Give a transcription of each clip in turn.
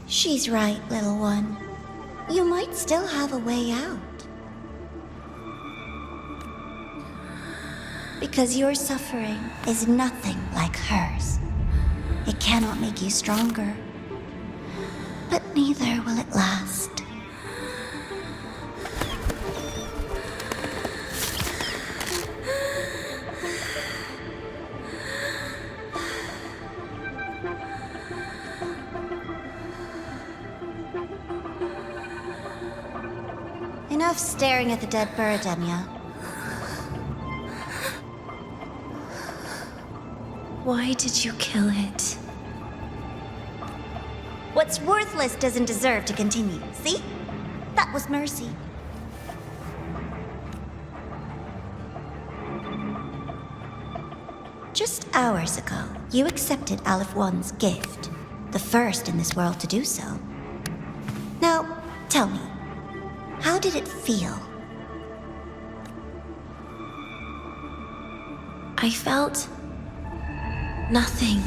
She's right, little one. You might still have a way out. Because your suffering is nothing like hers. It cannot make you stronger, but neither will it last. Enough staring at the dead bird, Denia. Why did you kill it? What's worthless doesn't deserve to continue, see? That was mercy. Just hours ago, you accepted Aleph 1's gift, the first in this world to do so. Now, tell me, how did it feel? I felt nothing.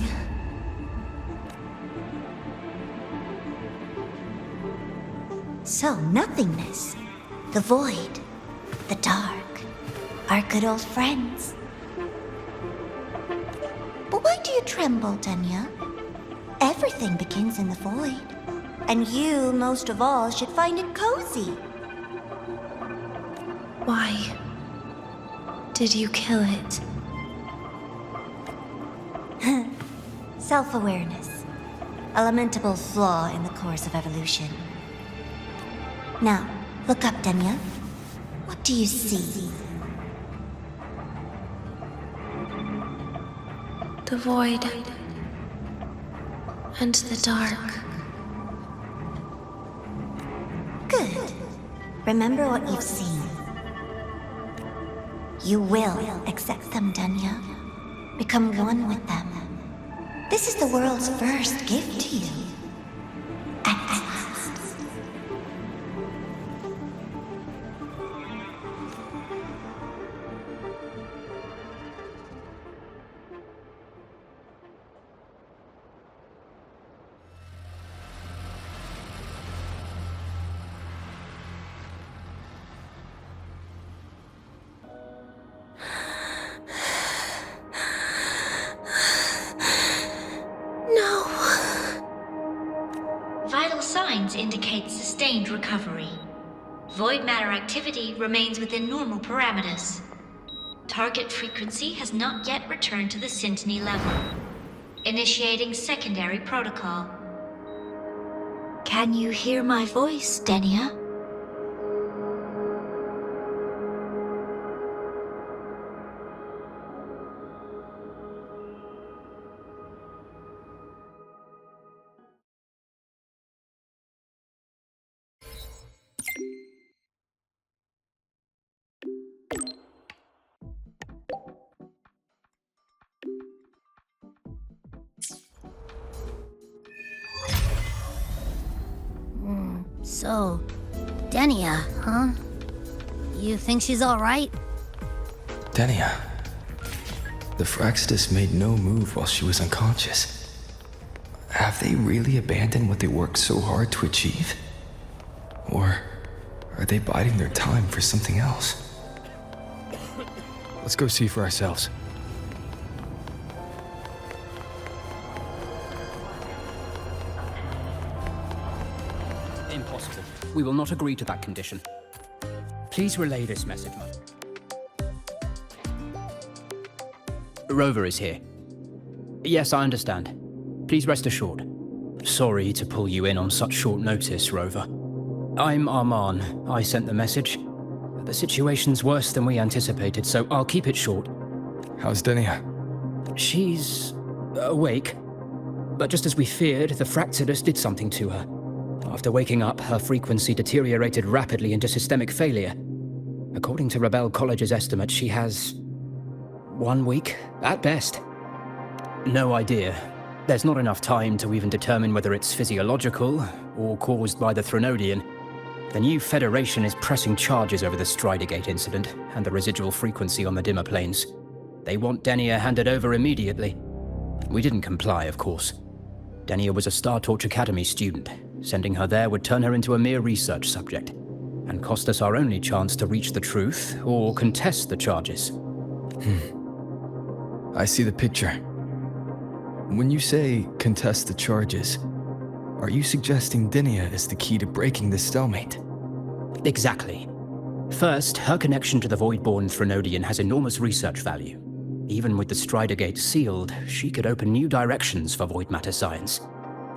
So, nothingness, the void, the dark, our good old friends. But why do you tremble, Denia? Everything begins in the void, and you, most of all, should find it cozy. Why did you kill it? Self-awareness. A lamentable flaw in the course of evolution. Now, look up, Denia. What do you see? The void and the dark. Good. Remember what you've seen. You will accept them, Denia. Become one with them. This is the world's first gift to you. At last. Vital signs indicate sustained recovery. Void matter activity remains within normal parameters. Target frequency has not yet returned to the Syntony level. Initiating secondary protocol. Can you hear my voice, Denia? So, Denia, huh? You think she's alright? Denia. The Fractsidus made no move while she was unconscious. Have they really abandoned what they worked so hard to achieve? Or are they biding their time for something else? Let's go see for ourselves. Impossible. We will not agree to that condition. Please relay this message, Mother. Rover is here. Yes, I understand. Please rest assured. Sorry to pull you in on such short notice, Rover. I'm Arman. I sent the message. The situation's worse than we anticipated, so I'll keep it short. How's Denia? She's awake. But just as we feared, the Fractsidus did something to her. After waking up, her frequency deteriorated rapidly into systemic failure. According to Rebel College's estimate, she has 1 week, at best. No idea. There's not enough time to even determine whether it's physiological or caused by the Threnodian. The new Federation is pressing charges over the Stridergate incident and the residual frequency on the dimmer planes. They want Denia handed over immediately. We didn't comply, of course. Denia was a Star Torch Academy student. Sending her there would turn her into a mere research subject, and cost us our only chance to reach the truth or contest the charges. I see the picture. When you say contest the charges, are you suggesting Denia is the key to breaking this stalemate? Exactly. First, her connection to the Voidborn Threnodian has enormous research value. Even with the Strider Gate sealed, she could open new directions for void matter science.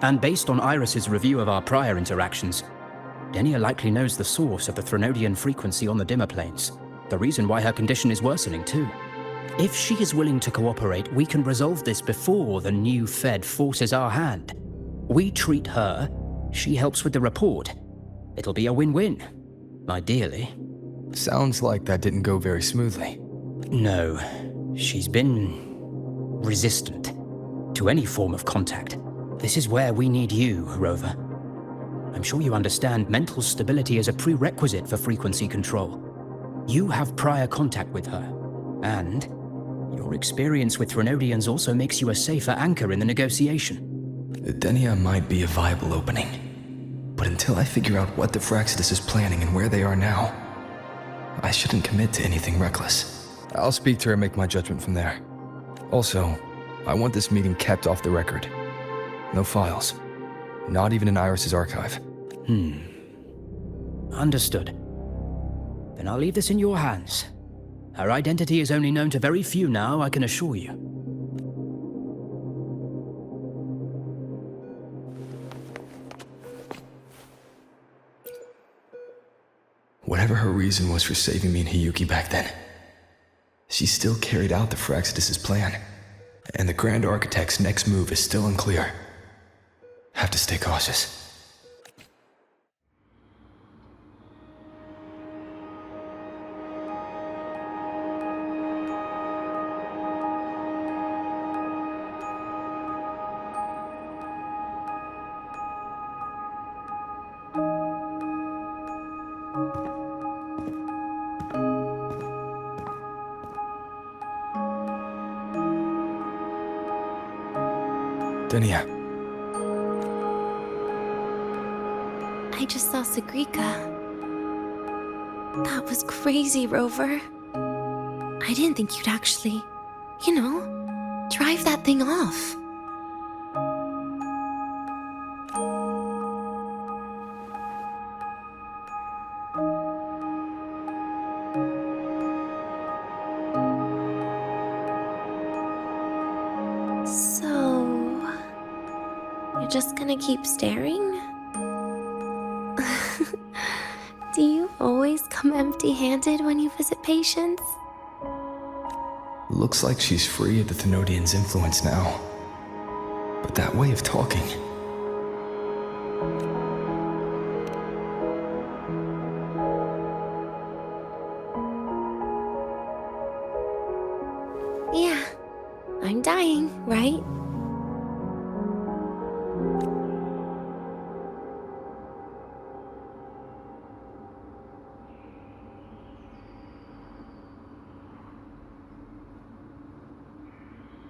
And based on Iris's review of our prior interactions, Denia likely knows the source of the Threnodian frequency on the dimmer planes, the reason why her condition is worsening too. If she is willing to cooperate, we can resolve this before the new Fed forces our hand. We treat her, she helps with the report. It'll be a win-win, ideally. Sounds like that didn't go very smoothly. No, she's been resistant to any form of contact. This is where we need you, Rover. I'm sure you understand mental stability is a prerequisite for frequency control. You have prior contact with her, and your experience with Threnodians also makes you a safer anchor in the negotiation. Denia might be a viable opening, but until I figure out what the Fractsidus is planning and where they are now, I shouldn't commit to anything reckless. I'll speak to her and make my judgment from there. Also, I want this meeting kept off the record. No files. Not even in Iris's archive. Understood. Then I'll leave this in your hands. Her identity is only known to very few now, I can assure you. Whatever her reason was for saving me and Hiyuki back then, she still carried out the Fractsidus' plan, and the Grand Architect's next move is still unclear. Have to stay cautious. Denia. I just saw Sagrika. That was crazy, Rover. I didn't think you'd actually, drive that thing off. So, you're just gonna keep staring? Do you always come empty-handed when you visit patients? Looks like she's free of the Thenodian's influence now. But that way of talking... Yeah, I'm dying, right?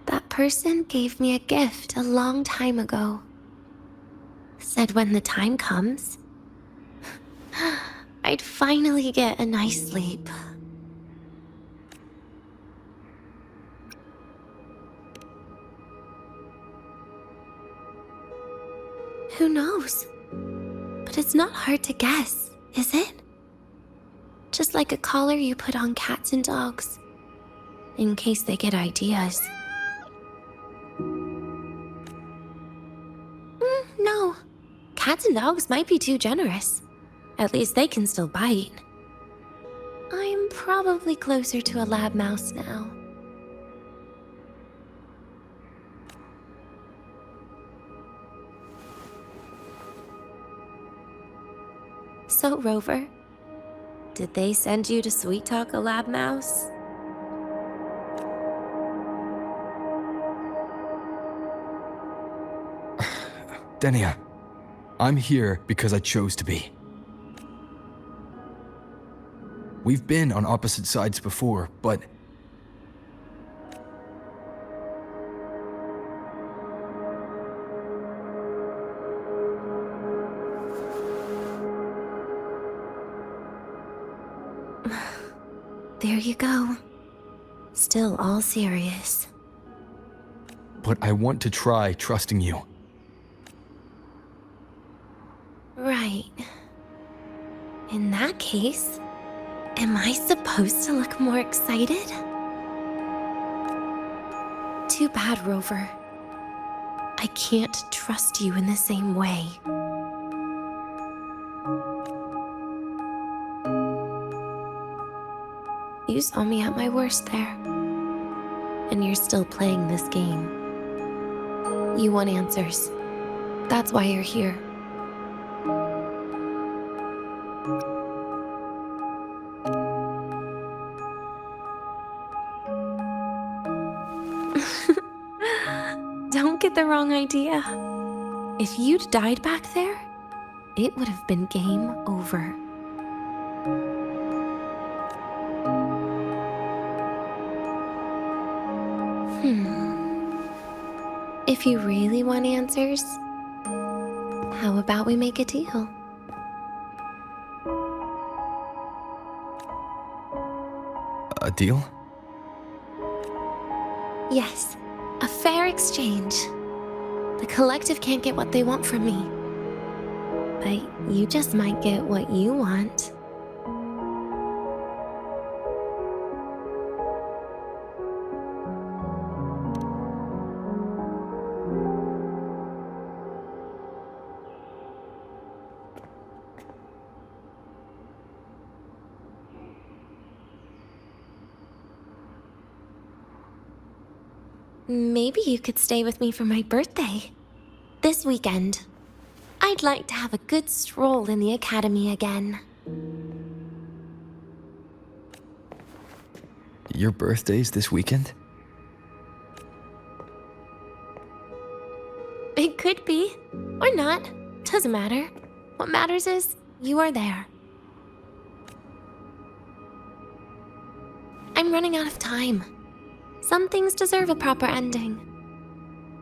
That person gave me a gift a long time ago. Said when the time comes, I'd finally get a nice sleep. Who knows? But it's not hard to guess, is it? Just like a collar you put on cats and dogs, in case they get ideas. No. Cats and dogs might be too generous. At least they can still bite. I'm probably closer to a lab mouse now. So, Rover, did they send you to sweet talk a lab mouse? Denia, I'm here because I chose to be. We've been on opposite sides before, but... There you go. Still all serious. But I want to try trusting you. Right. In that case, am I supposed to look more excited? Too bad, Rover. I can't trust you in the same way. You saw me at my worst there. And you're still playing this game. You want answers. That's why you're here. Don't get the wrong idea. If you'd died back there, it would have been game over. If you really want answers, how about we make a deal? A deal? Yes, a fair exchange. The collective can't get what they want from me. But you just might get what you want. Maybe you could stay with me for my birthday. This weekend. I'd like to have a good stroll in the academy again. Your birthday's this weekend? It could be, or not. Doesn't matter. What matters is you are there. I'm running out of time. Some things deserve a proper ending.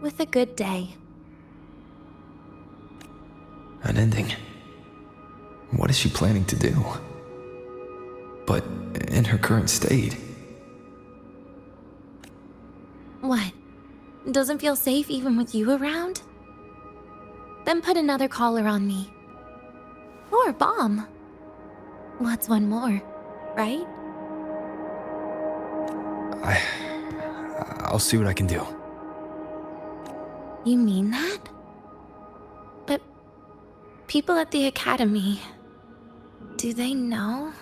With a good day. An ending? What is she planning to do? But in her current state... What? Doesn't feel safe even with you around? Then put another collar on me. Or a bomb. What's one more, right? I'll see what I can do. You mean that? But people at the academy, do they know?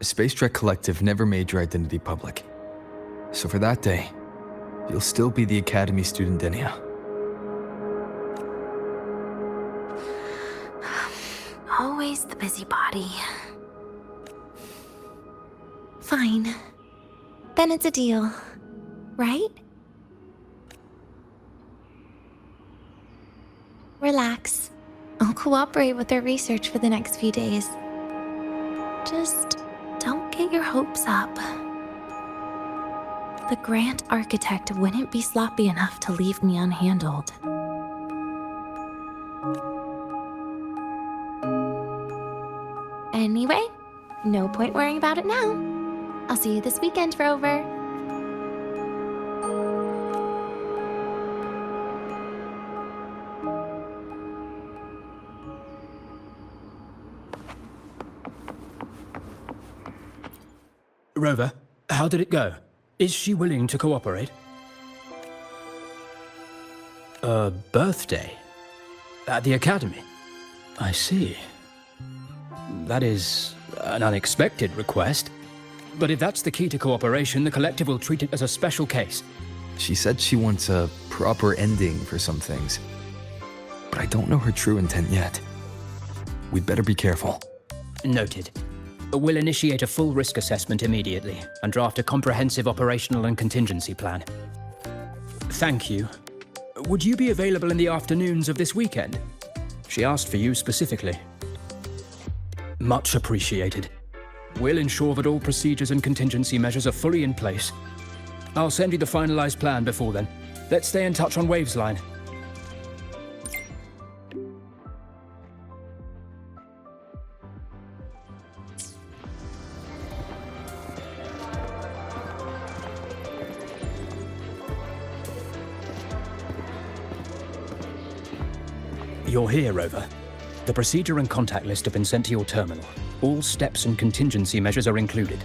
Spacetrek Collective never made your identity public. So for that day, you'll still be the Academy student Denia. Always the busybody. Fine. Then it's a deal, right? Relax. I'll cooperate with their research for the next few days. Just don't get your hopes up. The Grand Architect wouldn't be sloppy enough to leave me unhandled. Anyway, no point worrying about it now. I'll see you this weekend, Rover. Rover, how did it go? Is she willing to cooperate? A birthday? At the academy? I see. That is an unexpected request. But if that's the key to cooperation, the Collective will treat it as a special case. She said she wants a proper ending for some things. But I don't know her true intent yet. We'd better be careful. Noted. We'll initiate a full risk assessment immediately and draft a comprehensive operational and contingency plan. Thank you. Would you be available in the afternoons of this weekend? She asked for you specifically. Much appreciated. We'll ensure that all procedures and contingency measures are fully in place. I'll send you the finalized plan before then. Let's stay in touch on Waves line. You're here, Rover. The procedure and contact list have been sent to your terminal. All steps and contingency measures are included.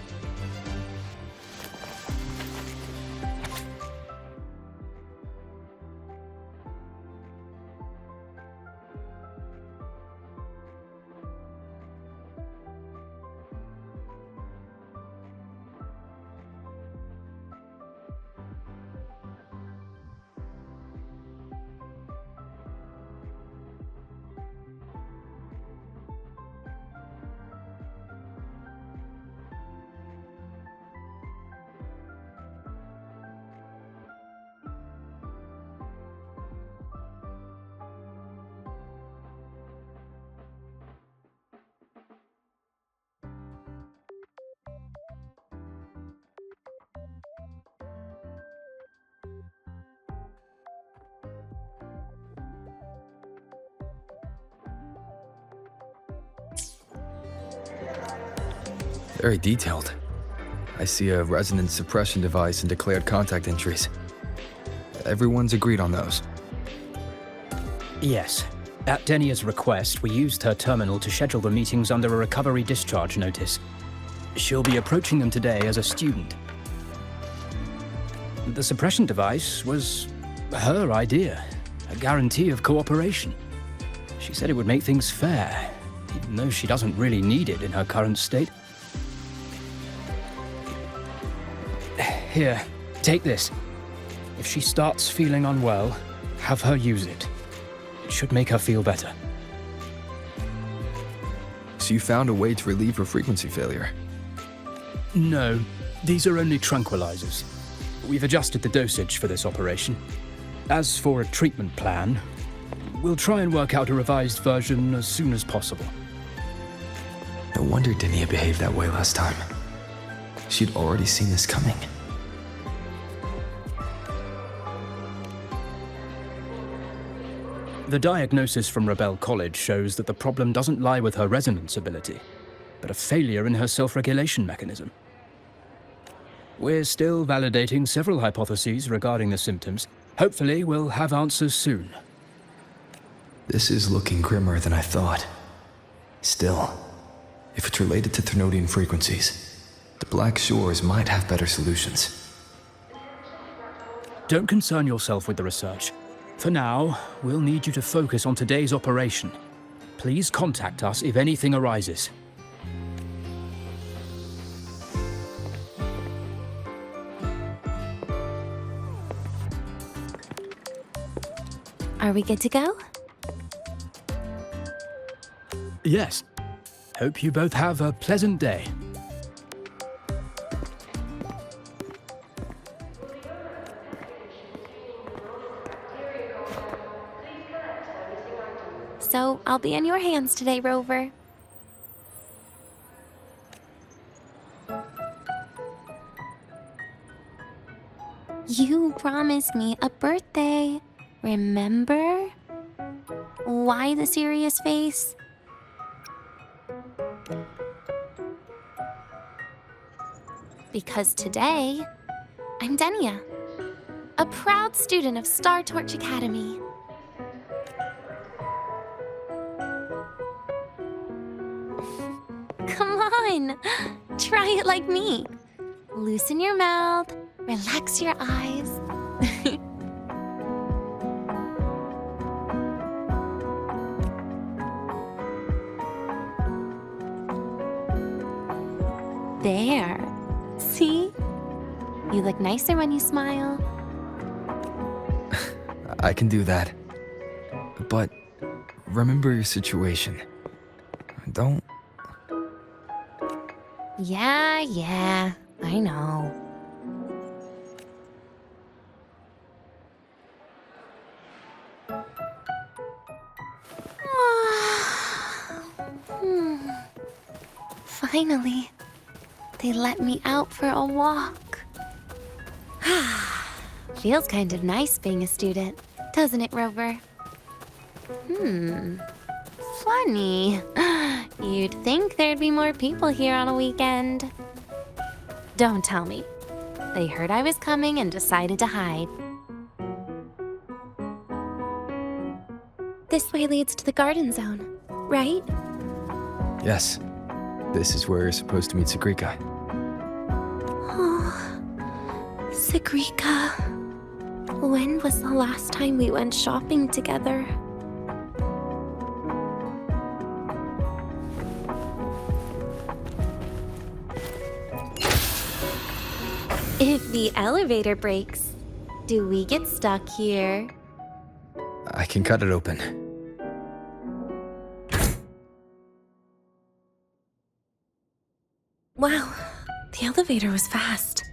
Very detailed. I see a resonance suppression device and declared contact entries. Everyone's agreed on those. Yes. At Denia's request, we used her terminal to schedule the meetings under a recovery discharge notice. She'll be approaching them today as a student. The suppression device was her idea, a guarantee of cooperation. She said it would make things fair, even though she doesn't really need it in her current state. Here, take this. If she starts feeling unwell, have her use it. It should make her feel better. So you found a way to relieve her frequency failure? No, these are only tranquilizers. We've adjusted the dosage for this operation. As for a treatment plan, we'll try and work out a revised version as soon as possible. No wonder Denia behaved that way last time. She'd already seen this coming. The diagnosis from Rebel College shows that the problem doesn't lie with her resonance ability, but a failure in her self-regulation mechanism. We're still validating several hypotheses regarding the symptoms. Hopefully, we'll have answers soon. This is looking grimmer than I thought. Still, if it's related to Thernoidian frequencies, the Black Shores might have better solutions. Don't concern yourself with the research. For now, we'll need you to focus on today's operation. Please contact us if anything arises. Are we good to go? Yes. Hope you both have a pleasant day. So I'll be in your hands today, Rover. You promised me a birthday, remember? Why the serious face? Because today, I'm Denia, a proud student of Star Torch Academy. Come on, try it like me. Loosen your mouth, relax your eyes. There. See? You look nicer when you smile. I can do that. But remember your situation. Don't... Yeah, I know. Finally, they let me out for a walk. Feels kind of nice being a student, doesn't it, Rover? Funny. You'd think there'd be more people here on a weekend. Don't tell me. They heard I was coming and decided to hide. This way leads to the garden zone, right? Yes. This is where you're supposed to meet Sagrika. Oh, Sagrika. When was the last time we went shopping together? If the elevator breaks, do we get stuck here? I can cut it open. Wow, the elevator was fast.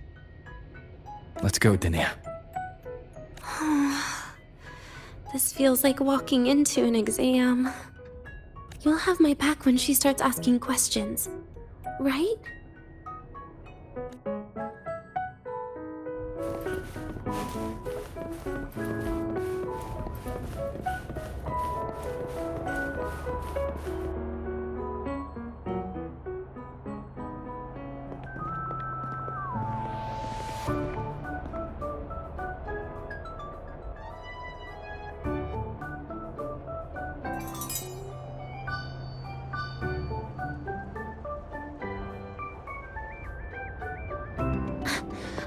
Let's go, Denia. This feels like walking into an exam. You'll have my back when she starts asking questions, right?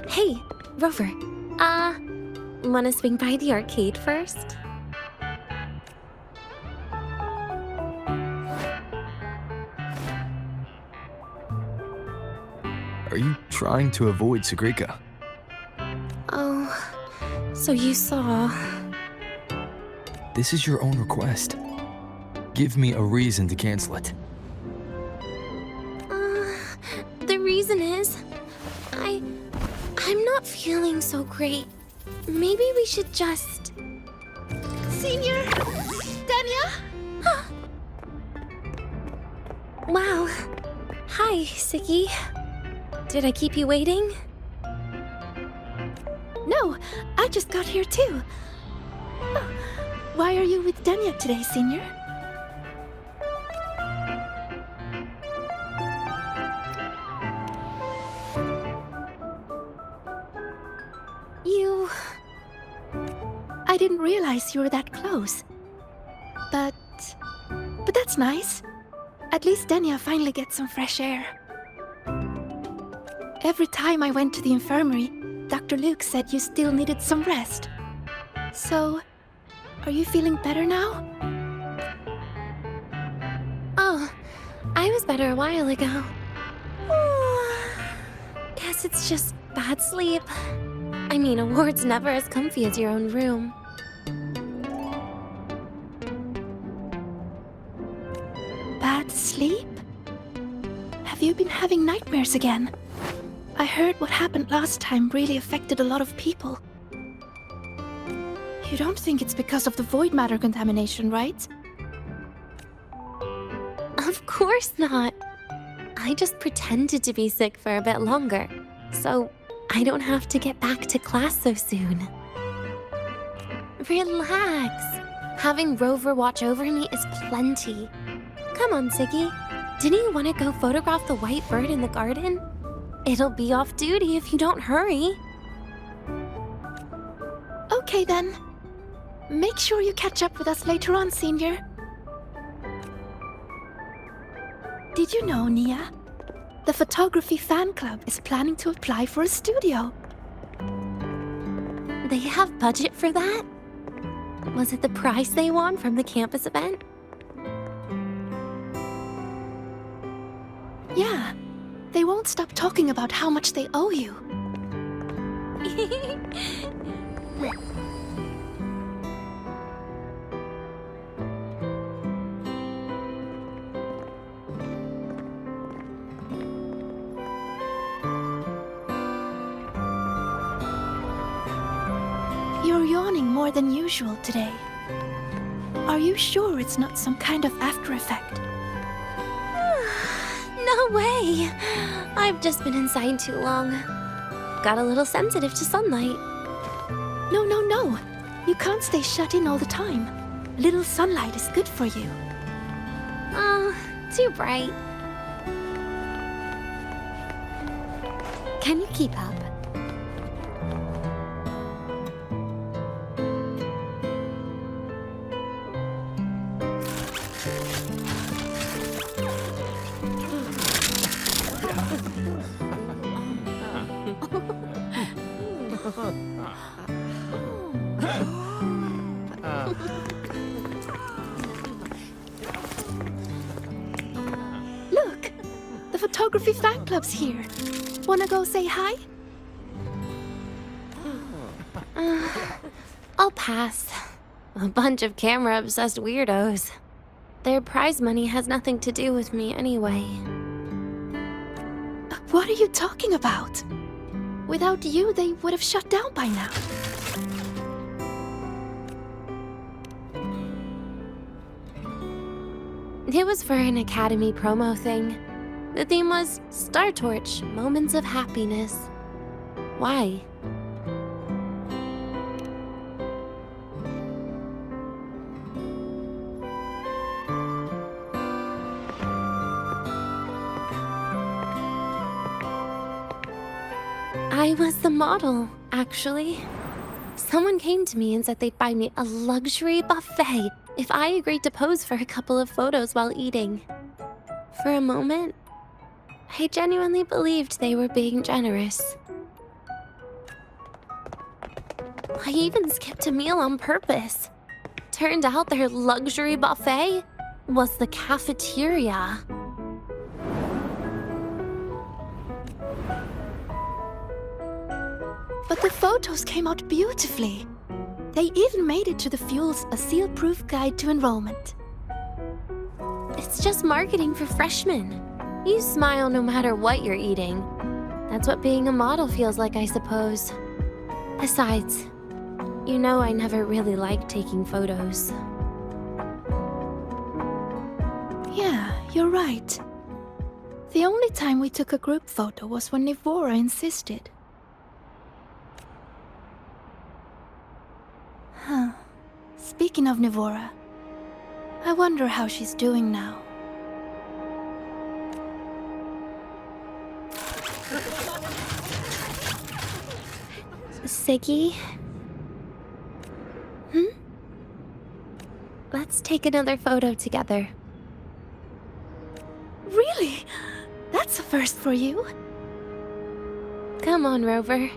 Hey, Rover. Wanna swing by the arcade first? Are you trying to avoid Sagrika? Oh, so you saw... This is your own request. Give me a reason to cancel it. The reason is... I'm not feeling so great. Maybe we should just... Senior? Denia? Wow. Hi, Siggy. Did I keep you waiting? No, I just got here too. Oh, why are you with Denia today, Senior? I didn't realize you were that close. But that's nice. At least Denia finally gets some fresh air. Every time I went to the infirmary, Dr. Luke said you still needed some rest. So, are you feeling better now? Oh, I was better a while ago. Guess it's just bad sleep. I mean, a ward's never as comfy as your own room. Bad sleep? Have you been having nightmares again? I heard what happened last time really affected a lot of people. You don't think it's because of the void matter contamination, right? Of course not. I just pretended to be sick for a bit longer, so I don't have to get back to class so soon. Relax. Having Rover watch over me is plenty. Come on, Siggy. Didn't you want to go photograph the white bird in the garden? It'll be off duty if you don't hurry. Okay then. Make sure you catch up with us later on, Senior. Did you know, Nia? The photography fan club is planning to apply for a studio. They have budget for that? Was it the prize they won from the campus event? Yeah. They won't stop talking about how much they owe you. You're yawning more than usual today. Are you sure it's not some kind of after effect? No way! I've just been inside too long. Got a little sensitive to sunlight. No. You can't stay shut in all the time. A little sunlight is good for you. Oh, too bright. Can you keep up? photography fan club's here. Wanna go say hi? I'll pass. A bunch of camera-obsessed weirdos. Their prize money has nothing to do with me anyway. What are you talking about? Without you, they would have shut down by now. It was for an Academy promo thing. The theme was Star Torch, Moments of Happiness. Why? I was the model, actually. Someone came to me and said they'd buy me a luxury buffet if I agreed to pose for a couple of photos while eating. For a moment, I genuinely believed they were being generous. I even skipped a meal on purpose. Turned out their luxury buffet was the cafeteria. But the photos came out beautifully. They even made it to the Fuel's A Seal-Proof Guide to Enrollment. It's just marketing for freshmen. You smile no matter what you're eating. That's what being a model feels like, I suppose. Besides, you know I never really liked taking photos. Yeah, you're right. The only time we took a group photo was when Nivora insisted. Huh. Speaking of Nivora, I wonder how she's doing now. Siggy? Let's take another photo together. Really? That's a first for you. Come on, Rover.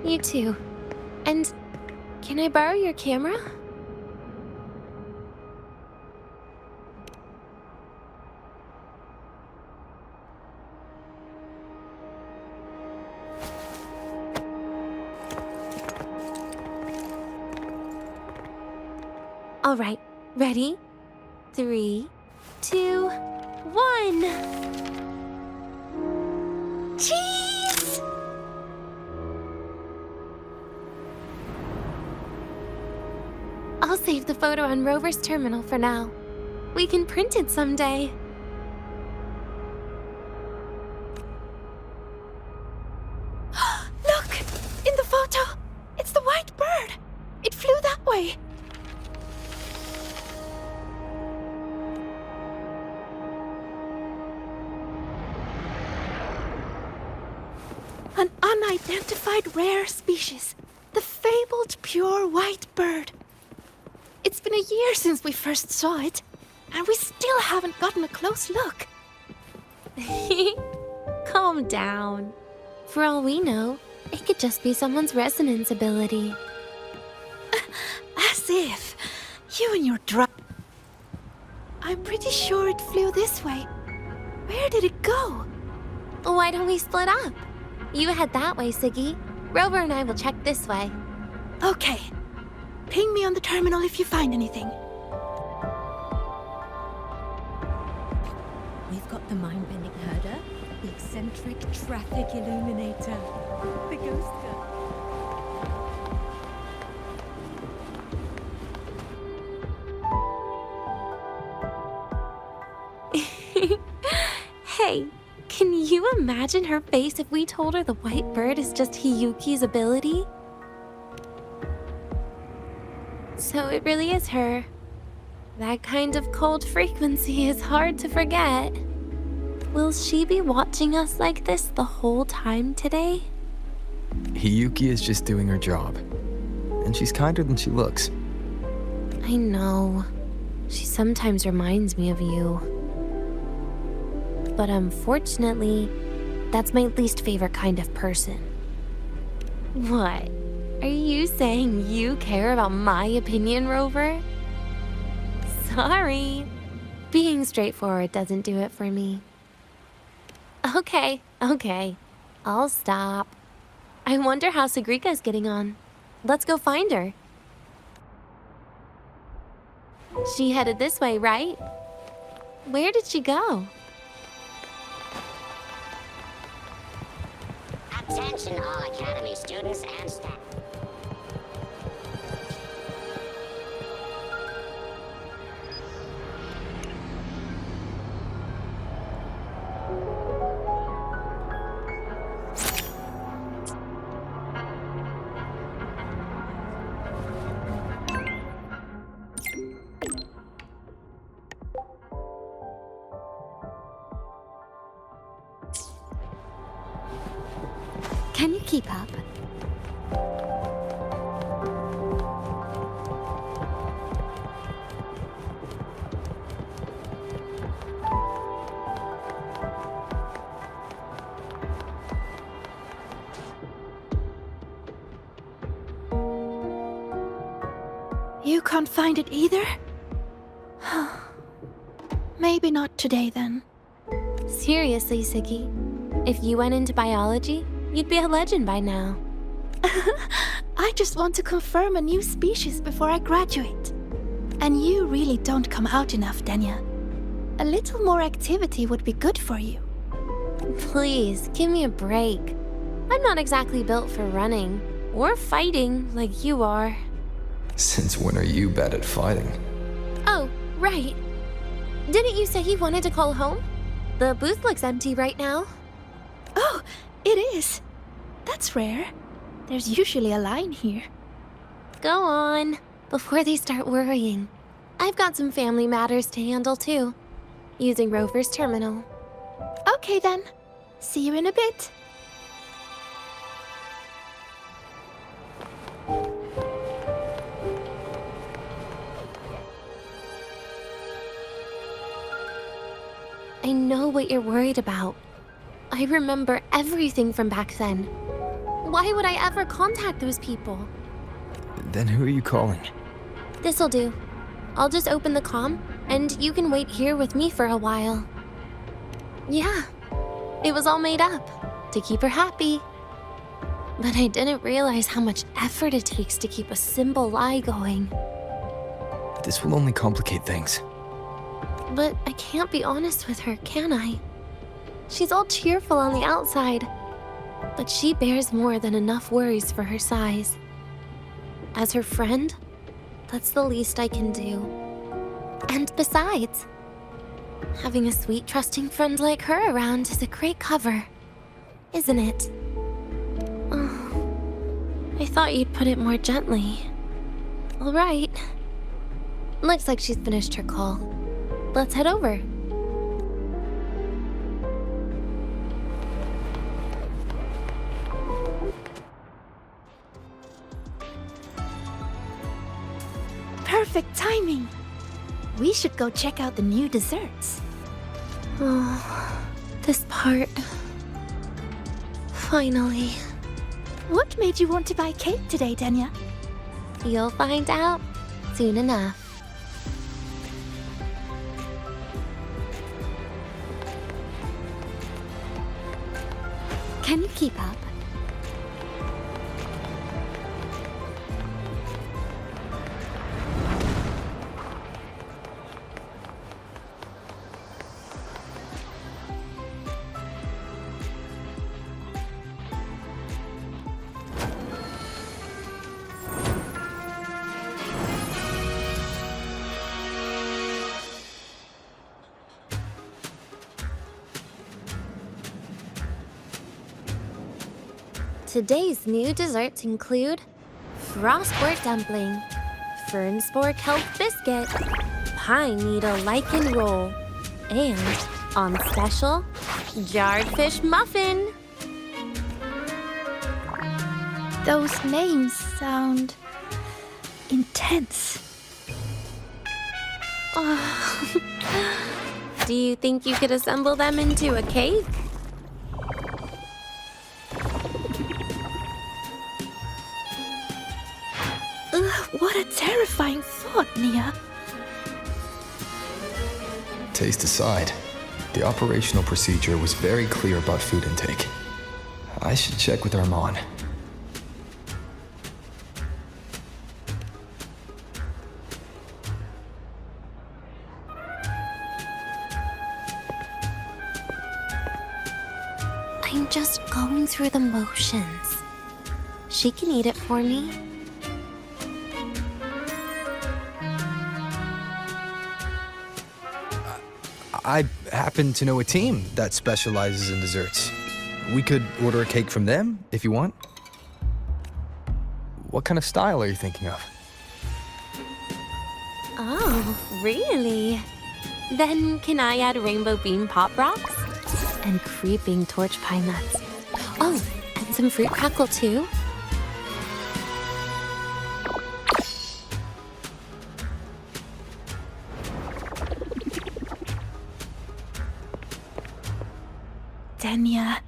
You too. And can I borrow your camera? All right, ready? 3, 2, 1. Cheese! I'll save the photo on Rover's terminal for now. We can print it someday. Look! In the photo! It's the white bird! It flew that way! An unidentified rare species. The fabled pure white bird. It's been a year since we first saw it, and we still haven't gotten a close look. Calm down. For all we know, it could just be someone's resonance ability. As if. You and your I'm pretty sure it flew this way. Where did it go? Why don't we split up? You head that way, Siggy. Rover and I will check this way. Okay. Ping me on the terminal if you find anything. We've got the mind-bending herder, the eccentric traffic illuminator, the ghost girl. Hey, can you imagine her face if we told her the white bird is just Hiyuki's ability? So it really is her. That kind of cold frequency is hard to forget. Will she be watching us like this the whole time today? Hiyuki is just doing her job. And she's kinder than she looks. I know. She sometimes reminds me of you. But unfortunately, that's my least favorite kind of person. What? Are you saying you care about my opinion, Rover? Sorry. Being straightforward doesn't do it for me. Okay. I'll stop. I wonder how Sagrika's getting on. Let's go find her. She headed this way, right? Where did she go? Attention all Academy students and staff. Can you keep up? You can't find it either? Maybe not today then. Seriously, Siggy. If you went into biology, you'd be a legend by now. I just want to confirm a new species before I graduate. And you really don't come out enough, Denia. A little more activity would be good for you. Please, give me a break. I'm not exactly built for running or fighting like you are. Since when are you bad at fighting? Oh, right. Didn't you say you wanted to call home? The booth looks empty right now. Oh, it is. That's rare. There's usually a line here. Go on, before they start worrying. I've got some family matters to handle too, using Rover's terminal. Okay then. See you in a bit. I know what you're worried about. I remember everything from back then. Why would I ever contact those people? Then who are you calling? This'll do. I'll just open the comm, and you can wait here with me for a while. Yeah, it was all made up, to keep her happy. But I didn't realize how much effort it takes to keep a simple lie going. This will only complicate things. But I can't be honest with her, can I? She's all cheerful on the outside, but she bears more than enough worries for her size. As her friend, that's the least I can do. And besides, having a sweet, trusting friend like her around is a great cover, isn't it? Oh, I thought you'd put it more gently. All right. Looks like she's finished her call. Let's head over. Perfect timing. We should go check out the new desserts. Oh, this part. Finally. What made you want to buy cake today, Denia? You'll find out soon enough. Can you keep up? Today's new desserts include frostwort dumpling, fern spore kelp biscuit, pine needle lichen roll, and, on special, jarred fish muffin. Those names sound intense. Do you think you could assemble them into a cake? What a terrifying thought, Nia. Taste aside, The operational procedure was very clear about food intake. I should check with Armand. I'm just going through the motions. She can eat it for me. I happen to know a team that specializes in desserts. We could order a cake from them, if you want. What kind of style are you thinking of? Oh, really? Then can I add rainbow bean pop rocks? And creeping torch pine nuts. Oh, and some fruit crackle too? Denia,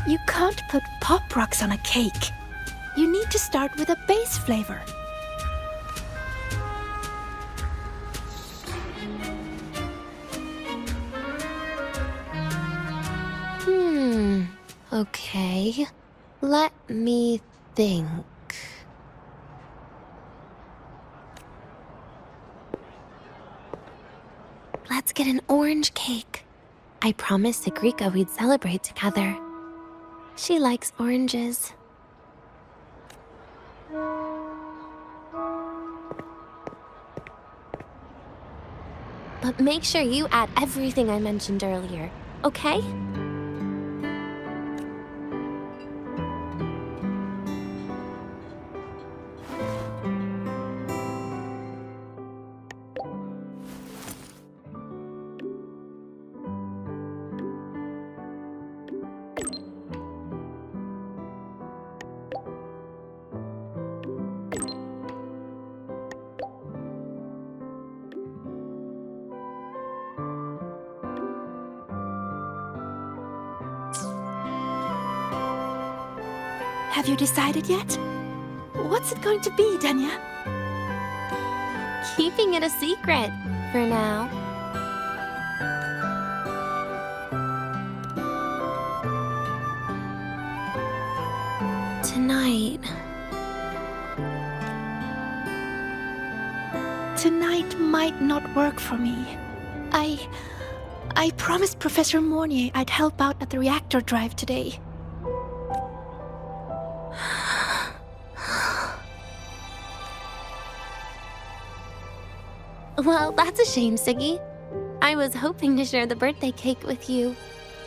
you can't put pop rocks on a cake. You need to start with a base flavor. Okay. Let me think. Let's get an orange cake. I promised Sigrika we'd celebrate together. She likes oranges. But make sure you add everything I mentioned earlier, okay? Have you decided yet? What's it going to be, Denia? Keeping it a secret for now. Tonight might not work for me. I promised Professor Mornier I'd help out at the reactor drive today. Well, that's a shame, Siggy. I was hoping to share the birthday cake with you,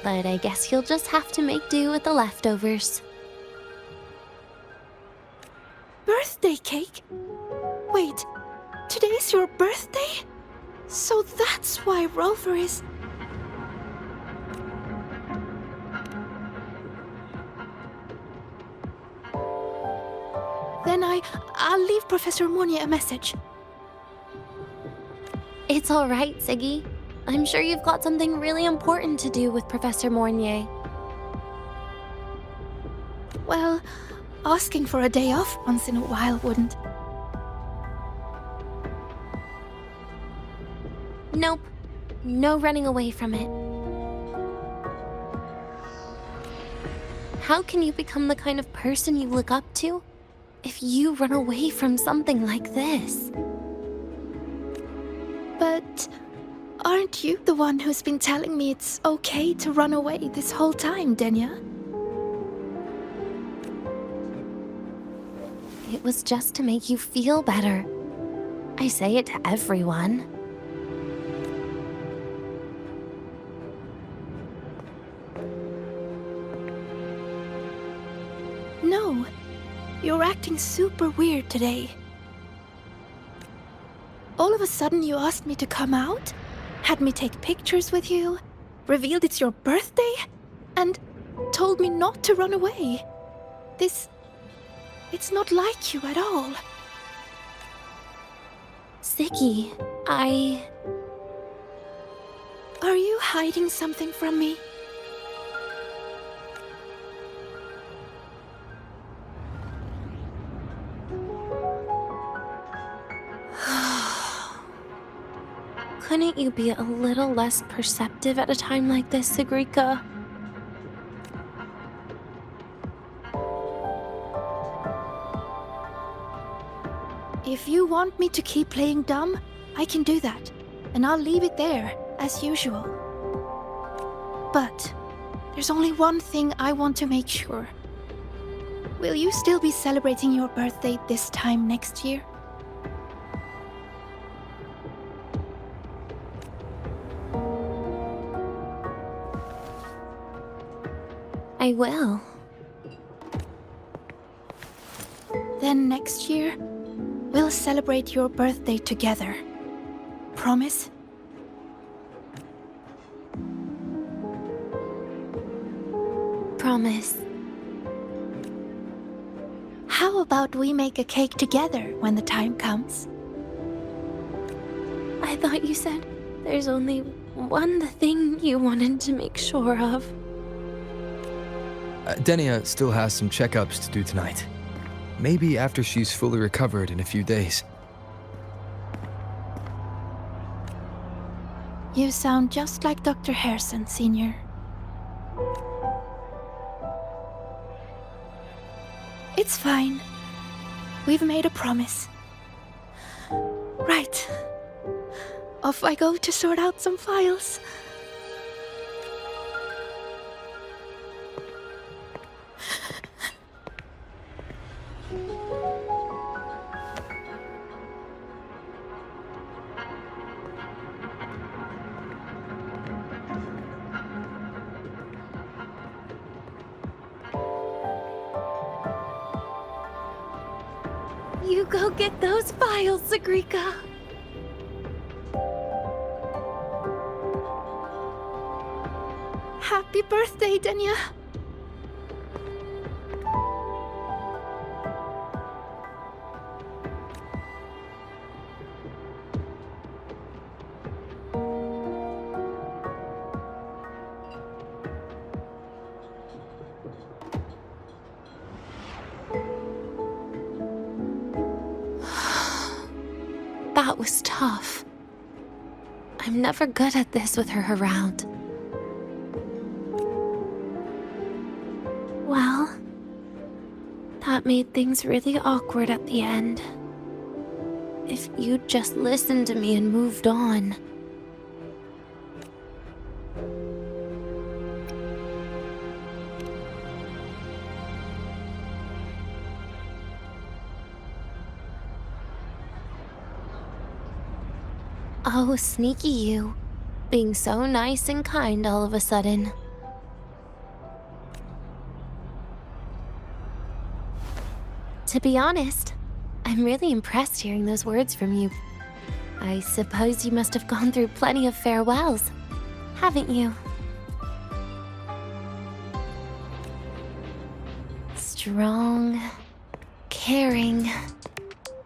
but I guess you'll just have to make do with the leftovers. Birthday cake? Wait, today's your birthday? So that's why Rover is... Then I'll leave Professor Mornier a message. It's all right, Siggy. I'm sure you've got something really important to do with Professor Mornier. Well, asking for a day off once in a while wouldn't. Nope. No running away from it. How can you become the kind of person you look up to if you run away from something like this? But aren't you the one who's been telling me it's okay to run away this whole time, Denia? It was just to make you feel better. I say it to everyone. No, you're acting super weird today. All of a sudden you asked me to come out, had me take pictures with you, revealed it's your birthday, and told me not to run away. It's not like you at all. Siggy, Are you hiding something from me? Couldn't you be a little less perceptive at a time like this, Sigrika? If you want me to keep playing dumb, I can do that. And I'll leave it there, as usual. But there's only one thing I want to make sure. Will you still be celebrating your birthday this time next year? I will. Then next year, we'll celebrate your birthday together. Promise? Promise. How about we make a cake together when the time comes? I thought you said there's only one thing you wanted to make sure of. Denia still has some checkups to do tonight. Maybe after she's fully recovered in a few days. You sound just like Dr. Harrison, Senior. It's fine. We've made a promise. Right. Off I go to sort out some files. You go get those files, Sigrika. Happy birthday, Denia. That was tough. I'm never good at this with her around. Well, that made things really awkward at the end. If you'd just listened to me and moved on. Oh, sneaky you. Being so nice and kind all of a sudden. To be honest, I'm really impressed hearing those words from you. I suppose you must have gone through plenty of farewells, haven't you? Strong, caring.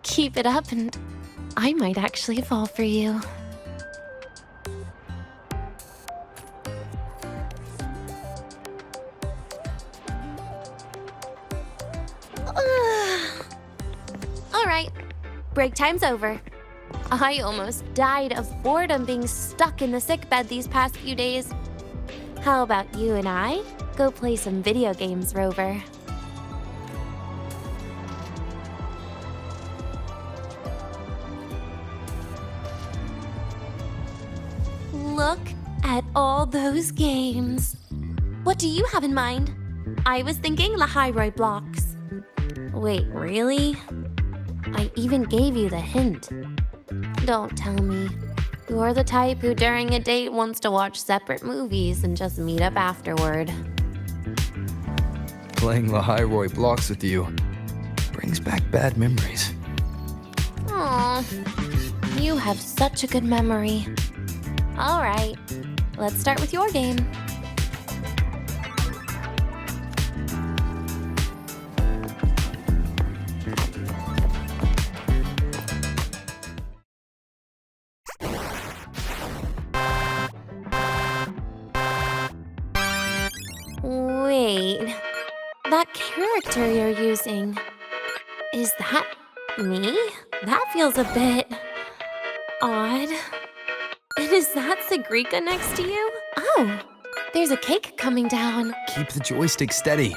Keep it up and I might actually fall for you. Alright, break time's over. I almost died of boredom being stuck in the sickbed these past few days. How about you and I go play some video games, Rover? Look at all those games. What do you have in mind? I was thinking Lahai-Roi blocks. Wait, really? I even gave you the hint. Don't tell me. You're the type who during a date wants to watch separate movies and just meet up afterward. Playing Lahai-Roi blocks with you brings back bad memories. Aw, you have such a good memory. All right, let's start with your game. Wait, that character you're using, is that me? That feels a bit odd. Is that Sigrika next to you? Oh, there's a cake coming down. Keep the joystick steady.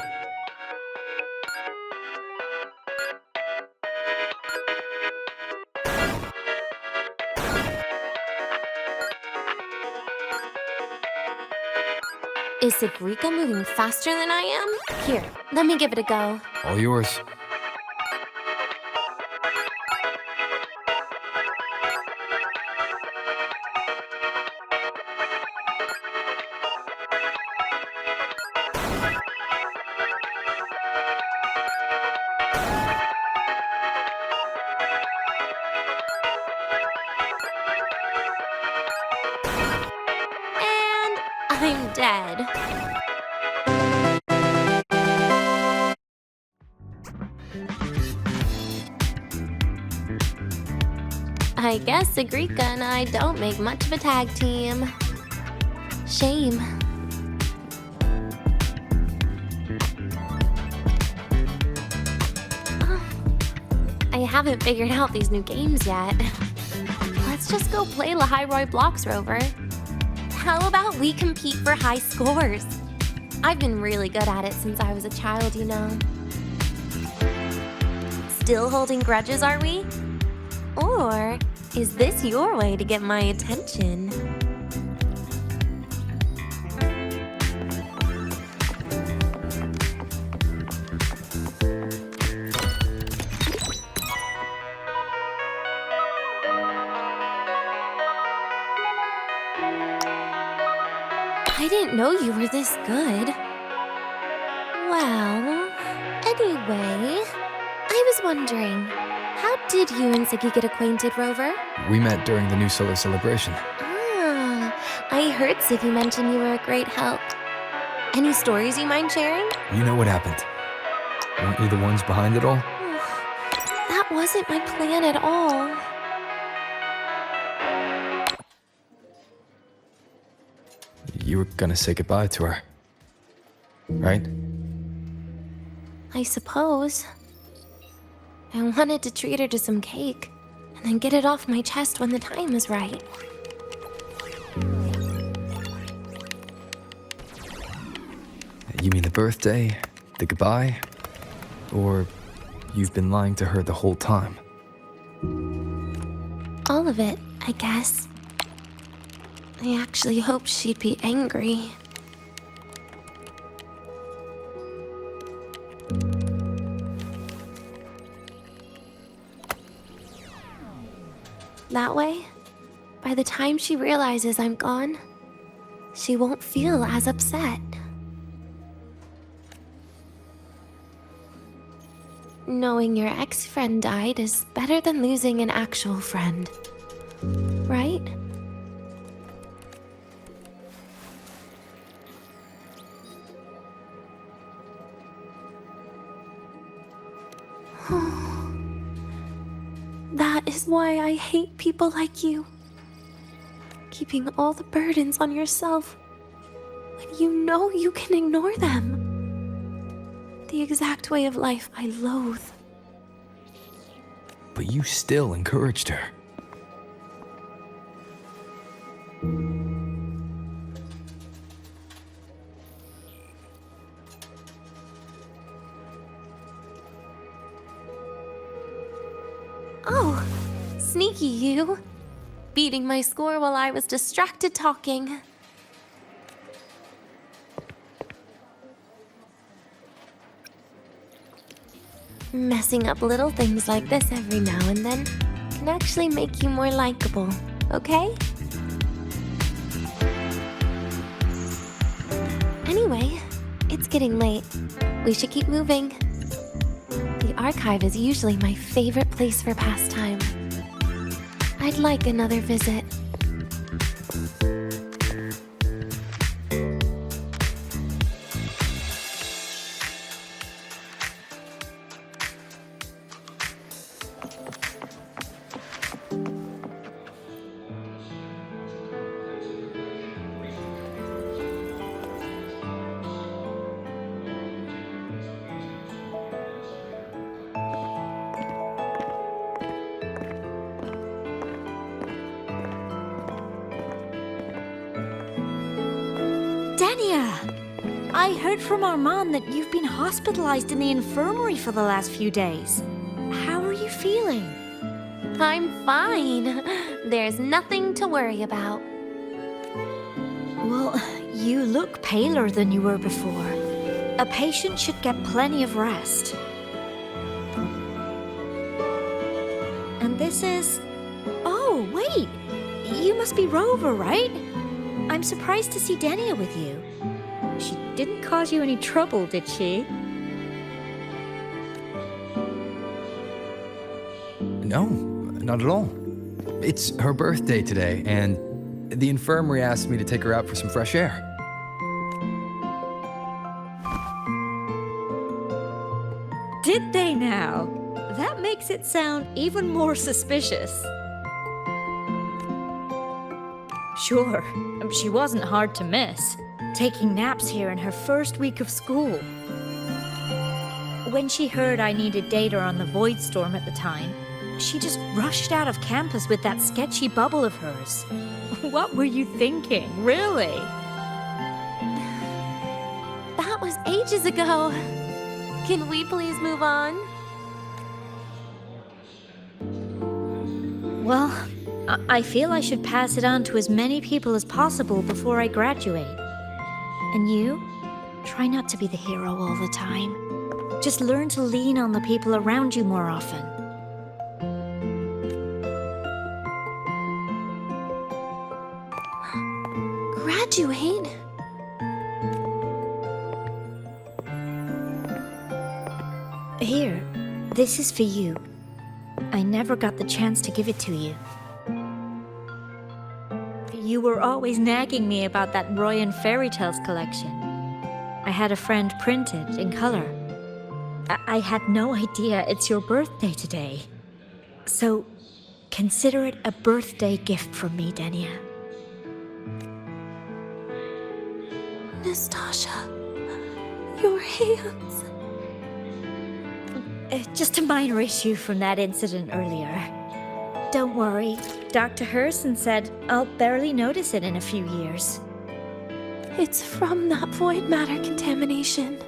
Is Sigrika moving faster than I am? Here, let me give it a go. All yours. And I'm dead. I guess Sigrika and I don't make much of a tag team. Shame. I haven't figured out these new games yet. Let's just go play Lahai-Roi blocks, Rover. How about we compete for high scores? I've been really good at it since I was a child, you know. Still holding grudges, are we? Or is this your way to get my attention? I didn't know you were this good. Well, anyway, I was wondering, how did you and Siggy get acquainted, Rover? We met during the New Solar Celebration. Ah, I heard Siggy mention you were a great help. Any stories you mind sharing? You know what happened. Weren't you the ones behind it all? That wasn't my plan at all. You were gonna say goodbye to her, right? I suppose. I wanted to treat her to some cake, and then get it off my chest when the time is right. You mean the birthday, the goodbye, or you've been lying to her the whole time? All of it, I guess. I actually hoped she'd be angry. That way, by the time she realizes I'm gone, she won't feel as upset. Knowing your ex-friend died is better than losing an actual friend, right? That is why I hate people like you. Keeping all the burdens on yourself when you know you can ignore them. The exact way of life I loathe. But you still encouraged her. Oh, sneaky you. Beating my score while I was distracted talking. Messing up little things like this every now and then can actually make you more likable, okay? Anyway, it's getting late. We should keep moving. The archive is usually my favorite place for pastime. I'd like another visit. Denia! I heard from Armand that you've been hospitalized in the infirmary for the last few days. How are you feeling? I'm fine. There's nothing to worry about. Well, you look paler than you were before. A patient should get plenty of rest. And this is... Oh, wait! You must be Rover, right? I'm surprised to see Denia with you. She didn't cause you any trouble, did she? No, not at all. It's her birthday today, and the infirmary asked me to take her out for some fresh air. Did they now? That makes it sound even more suspicious. Sure, she wasn't hard to miss, taking naps here in her first week of school. When she heard I needed data on the Void Storm at the time, she just rushed out of campus with that sketchy bubble of hers. What were you thinking, really? That was ages ago. Can we please move on? Well, I feel I should pass it on to as many people as possible before I graduate. And you? Try not to be the hero all the time. Just learn to lean on the people around you more often. Graduate? Here, this is for you. I never got the chance to give it to you. You were always nagging me about that Roy and Fairy Tales collection. I had a friend print it in color. I had no idea it's your birthday today. So, consider it a birthday gift from me, Denia. Nastasha, your hands. Just a minor issue from that incident earlier. Don't worry, Dr. Herson said I'll barely notice it in a few years. It's from that void matter contamination.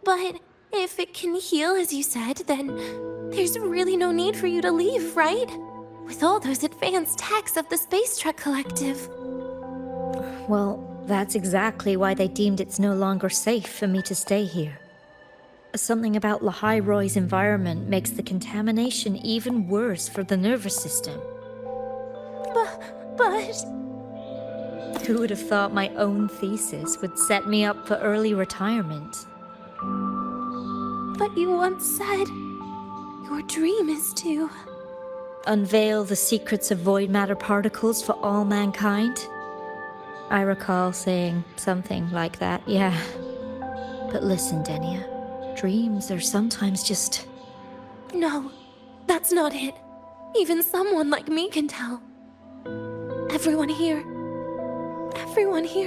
But if it can heal, as you said, then there's really no need for you to leave, right? With all those advanced techs of the Spacetrek Collective. Well, that's exactly why they deemed it's no longer safe for me to stay here. Something about Lahai-Roi's environment makes the contamination even worse for the nervous system. But... Who would have thought my own thesis would set me up for early retirement? But you once said your dream is to... unveil the secrets of void matter particles for all mankind? I recall saying something like that, yeah. But listen, Denia, dreams are sometimes just... No, that's not it. Even someone like me can tell. Everyone here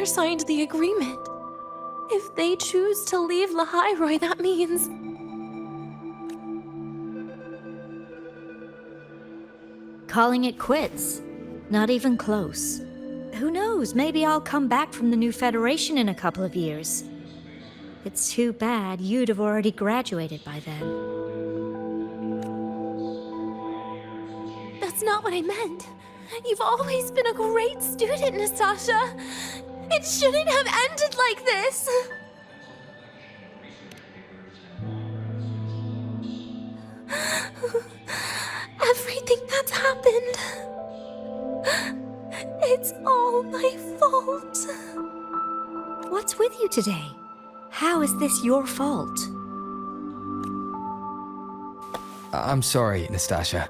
signed the agreement. If they choose to leave Lahai-Roi, that means... calling it quits. Not even close. Who knows, maybe I'll come back from the new Federation in a couple of years. It's too bad you'd have already graduated by then. That's not what I meant. You've always been a great student, Nastasha. It shouldn't have ended like this. Everything that's happened... it's all my fault. What's with you today? How is this your fault? I'm sorry, Nastasha.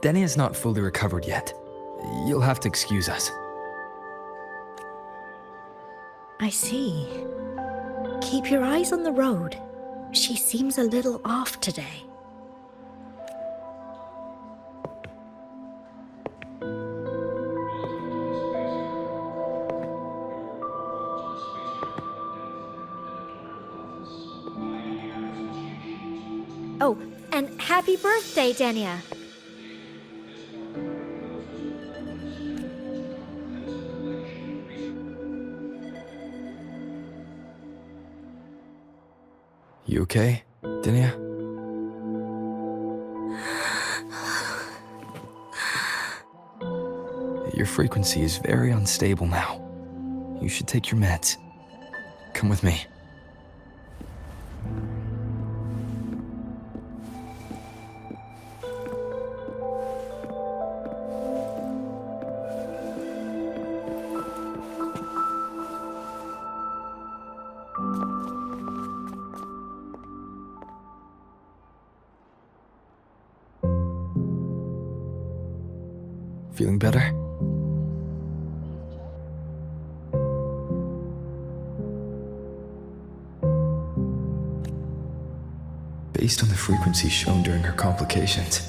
Denia's not fully recovered yet. You'll have to excuse us. I see. Keep your eyes on the road. She seems a little off today. Oh, and happy birthday, Denia. You okay, Denia? Your frequency is very unstable now. You should take your meds. Come with me. Feeling better? Based on the frequency shown during her complications,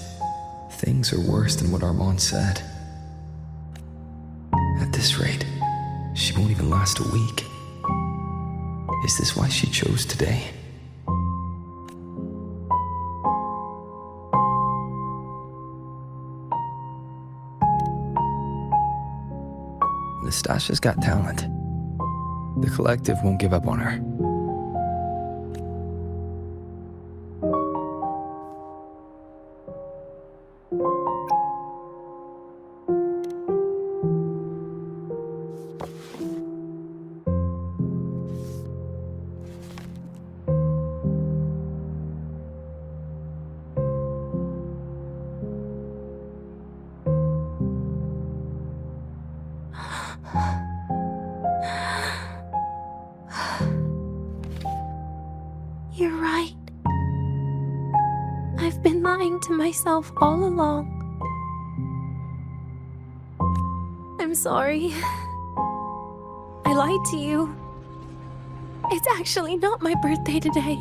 things are worse than what Armand said. At this rate, she won't even last a week. Is this why she chose today? Nastasha's got talent. The Collective won't give up on her. You're right. I've been lying to myself all along. I'm sorry. I lied to you. It's actually not my birthday today.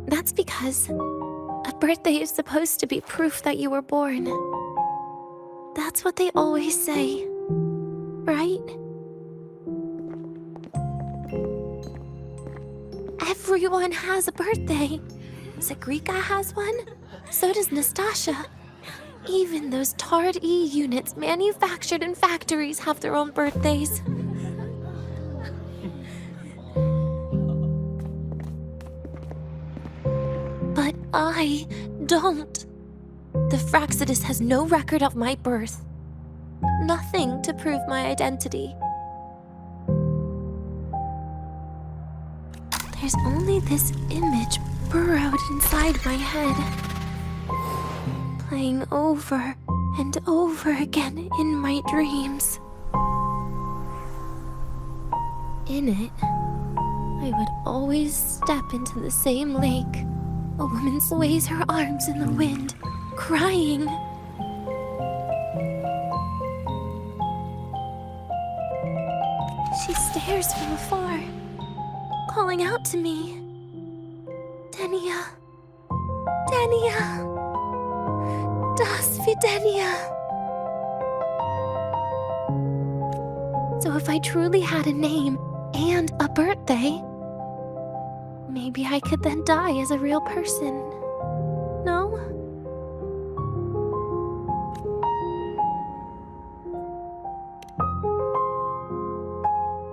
That's because a birthday is supposed to be proof that you were born. That's what they always say, right? Everyone has a birthday. Zagrika has one, so does Nastasha. Even those tarred E units manufactured in factories have their own birthdays. But I don't. The Fractsidus has no record of my birth. Nothing to prove my identity. There's only this image burrowed inside my head, playing over and over again in my dreams. In it, I would always step into the same lake. A woman sways her arms in the wind, crying. She stares from afar, calling out to me. Denia. Denia. Das wie Denia. So if I truly had a name and a birthday, maybe I could then die as a real person. No?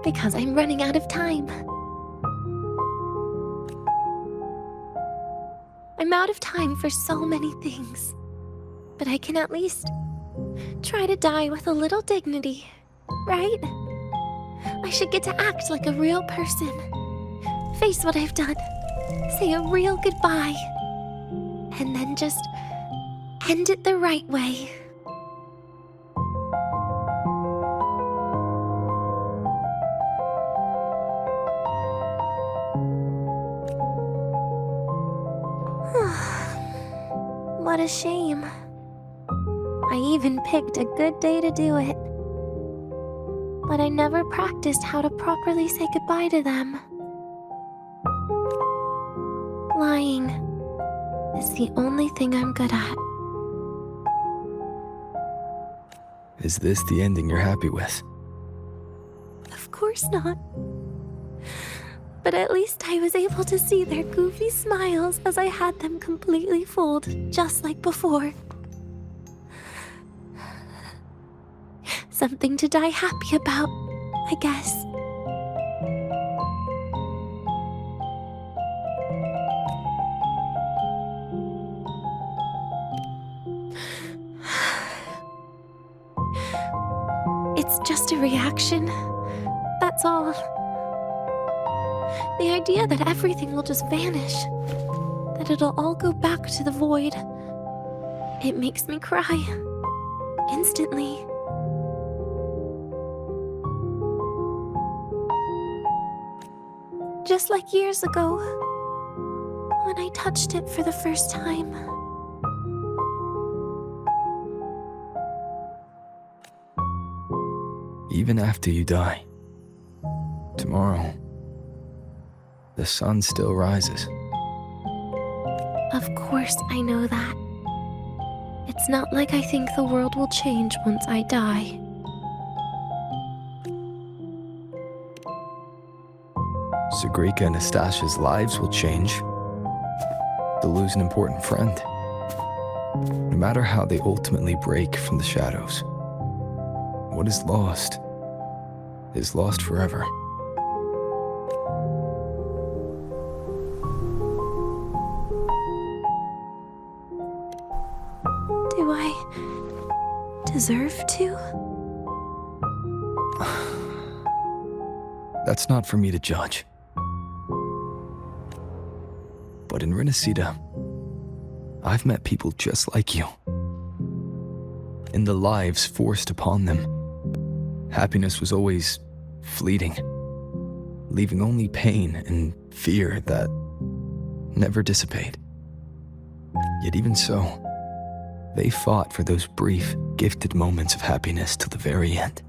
Because I'm running out of time. I'm out of time for so many things, but I can at least try to die with a little dignity, right? I should get to act like a real person, face what I've done, say a real goodbye, and then just end it the right way. What a shame. I even picked a good day to do it. But I never practiced how to properly say goodbye to them. Lying is the only thing I'm good at. Is this the ending you're happy with? Of course not. But at least I was able to see their goofy smiles as I had them completely fooled, just like before. something to die happy about, I guess. It's just a reaction. That's all. The idea that everything will just vanish, that it'll all go back to the void, it makes me cry. Instantly. Just like years ago, when I touched it for the first time. Even after you die, tomorrow, the sun still rises. Of course I know that. It's not like I think the world will change once I die. Zagrika and Nastasha's lives will change. They'll lose an important friend. No matter how they ultimately break from the shadows, what is lost forever. Do I deserve to? That's not for me to judge. But in Renacida, I've met people just like you. In the lives forced upon them, happiness was always fleeting, leaving only pain and fear that never dissipate. Yet even so, they fought for those brief, gifted moments of happiness till the very end.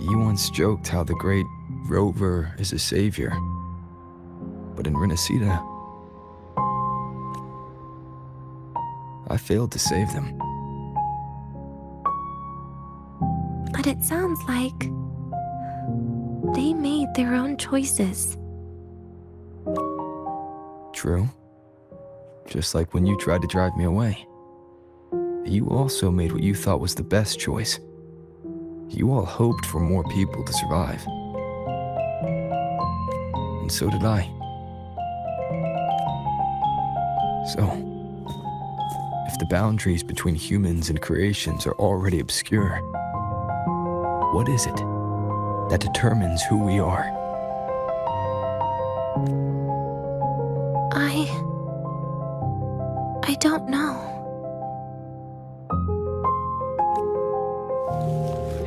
You once joked how the great Rover is a savior, but in Renacida, I failed to save them. But it sounds like they made their own choices. True. Just like when you tried to drive me away. You also made what you thought was the best choice. You all hoped for more people to survive. And so did I. So, if the boundaries between humans and creations are already obscure, what is it that determines who we are? I don't know.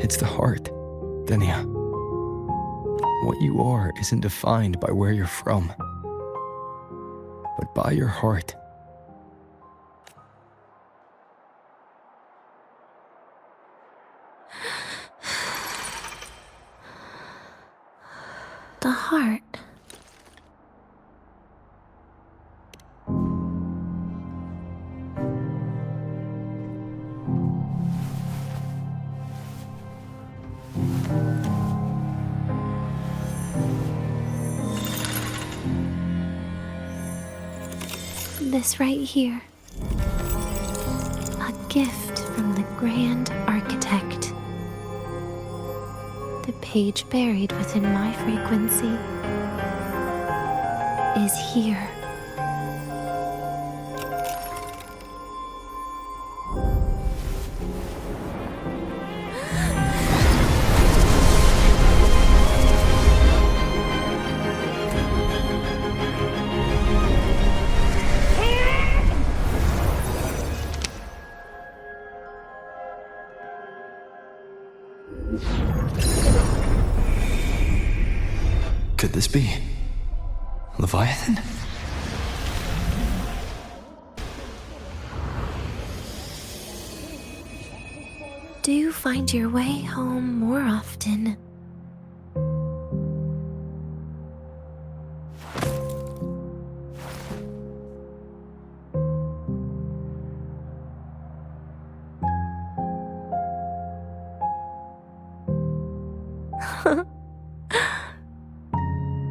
It's the heart, Denia. What you are isn't defined by where you're from, but by your heart. The heart. This right here. A gift from the Grand Architect. The page buried within my frequency is here. Could this be Leviathan? Do you find your way home more often?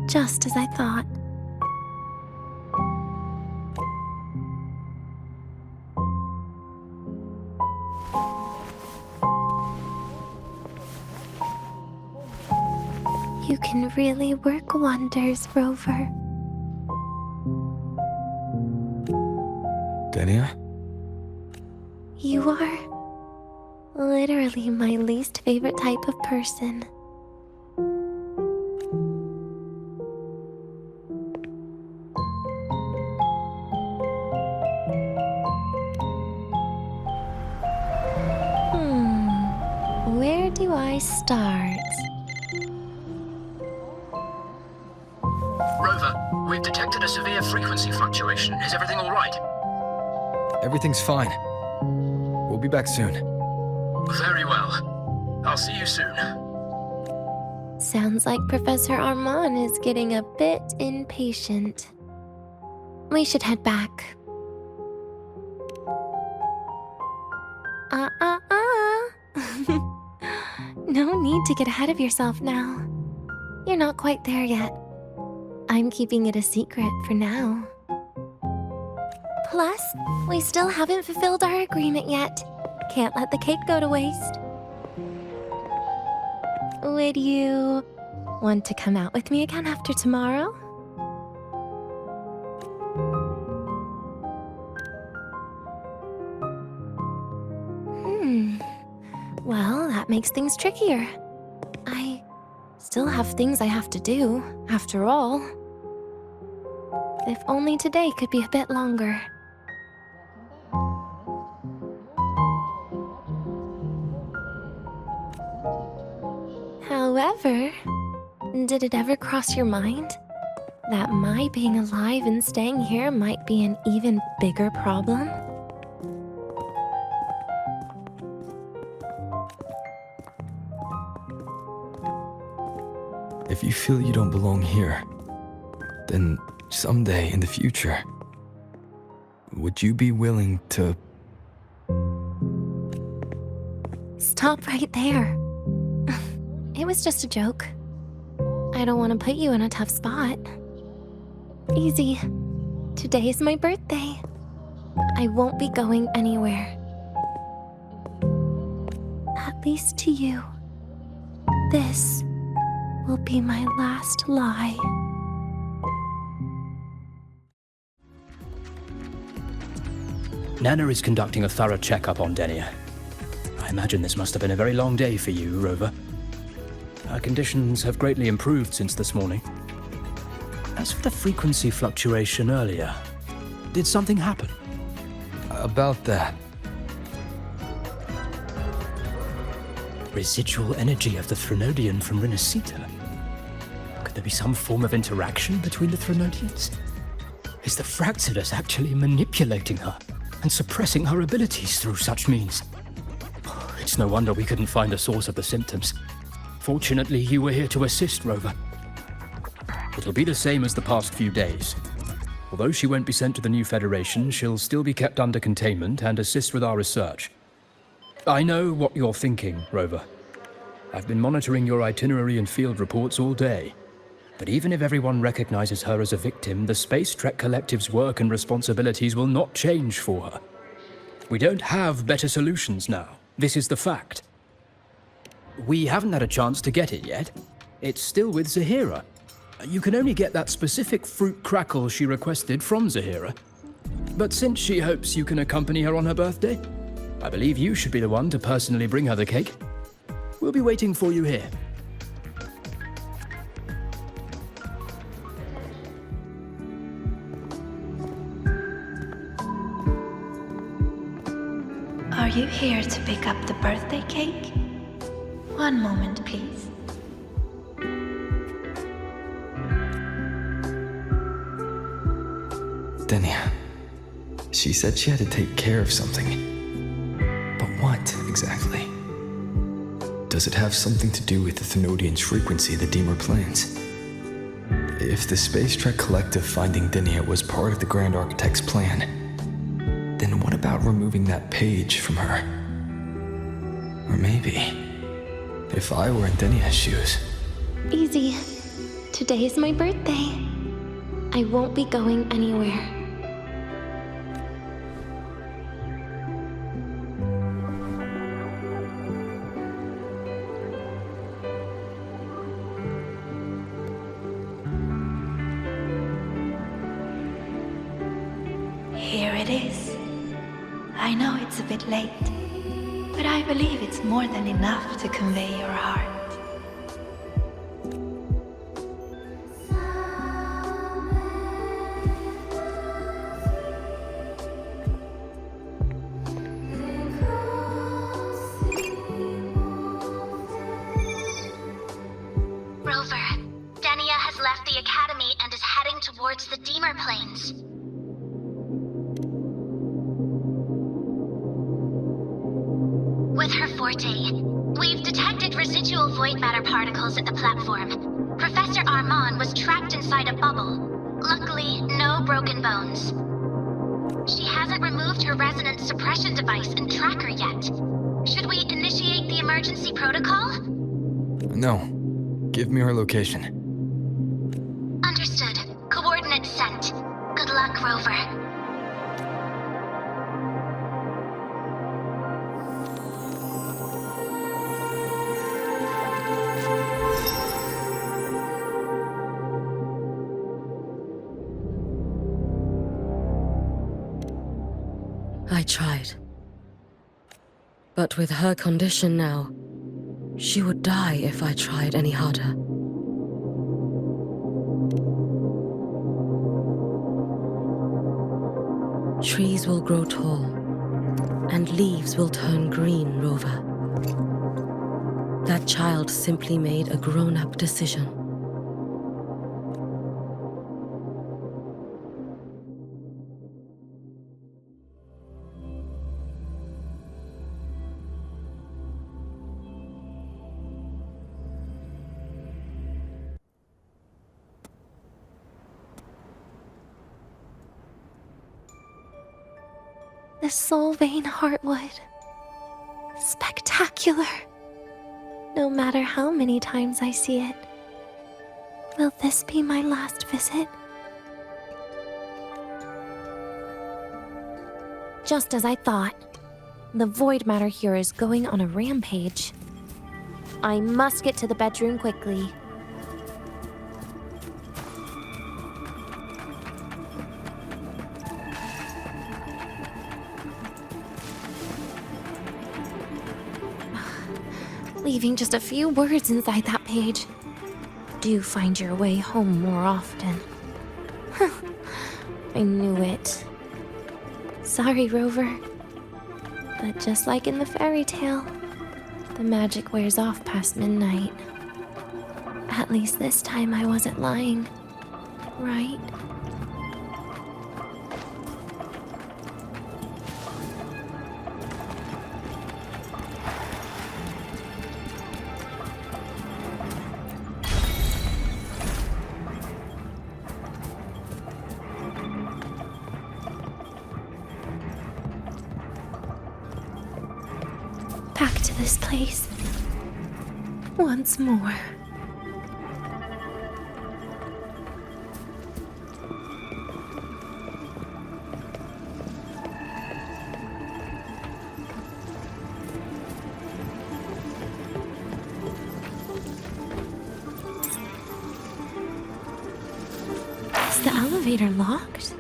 Just as I thought. You can really work wonders, Rover. Denia? You are literally my least favorite type of person. Where do I start? Rover, we've detected a severe frequency fluctuation. Is everything all right? Everything's fine. We'll be back soon. Very well. I'll see you soon. Sounds like Professor Armand is getting a bit impatient. We should head back. No need to get ahead of yourself now. You're not quite there yet. I'm keeping it a secret for now. Plus, we still haven't fulfilled our agreement yet. Can't let the cake go to waste. Would you want to come out with me again after tomorrow? Well, that makes things trickier. I still have things I have to do, after all. If only today could be a bit longer. However, did it ever cross your mind that my being alive and staying here might be an even bigger problem? If you feel you don't belong here, then someday in the future, would you be willing to... Stop right there. It was just a joke. I don't want to put you in a tough spot. Easy. Today is my birthday. I won't be going anywhere. At least to you. This will be my last lie. Nana is conducting a thorough checkup on Denia. I imagine this must have been a very long day for you, Rover. Her conditions have greatly improved since this morning. As for the frequency fluctuation earlier, did something happen? About that. Residual energy of the Threnodian from Renacita. Could there be some form of interaction between the Threnodians? Is the Fractsidus actually manipulating her and suppressing her abilities through such means? It's no wonder we couldn't find the source of the symptoms. Fortunately, you were here to assist, Rover. It'll be the same as the past few days. Although she won't be sent to the new Federation, she'll still be kept under containment and assist with our research. I know what you're thinking, Rover. I've been monitoring your itinerary and field reports all day. But even if everyone recognizes her as a victim, the Spacetrek Collective's work and responsibilities will not change for her. We don't have better solutions now. This is the fact. We haven't had a chance to get it yet. It's still with Zahira. You can only get that specific fruit crackle she requested from Zahira. But since she hopes you can accompany her on her birthday, I believe you should be the one to personally bring her the cake. We'll be waiting for you here. Are you here to pick up the birthday cake? One moment, please. Denia. She said she had to take care of something. But what, exactly? Does it have something to do with the Thenodian's frequency the Deemer plans? If the Spacetrek Collective finding Denia was part of the Grand Architect's plan, then what about removing that page from her? Or maybe, if I were in Denia's shoes... Easy. Today is my birthday. I won't be going anywhere. it is. I know it's a bit late, but I believe it's more than enough to convey your heart. Rover, Denia has left the Academy and is heading towards the Deemer Plains. With her forte, we've detected residual void matter particles at the platform. Professor Armand was trapped inside a bubble. Luckily, no broken bones. She hasn't removed her resonance suppression device and tracker yet. Should we initiate the emergency protocol? No. Give me her location. Understood. Coordinates sent. Good luck, Rover. I tried. But with her condition now, she would die if I tried any harder. Trees will grow tall, and leaves will turn green, Rover. That child simply made a grown-up decision. The Solvane Heartwood. Spectacular. No matter how many times I see it. Will this be my last visit? Just as I thought. The void matter here is going on a rampage. I must get to the bedroom quickly. Leaving just a few words inside that page. Do find your way home more often. I knew it. Sorry, Rover. But just like in the fairy tale, the magic wears off past midnight. At least this time I wasn't lying, right? Back to this place. Once more. Is the elevator locked?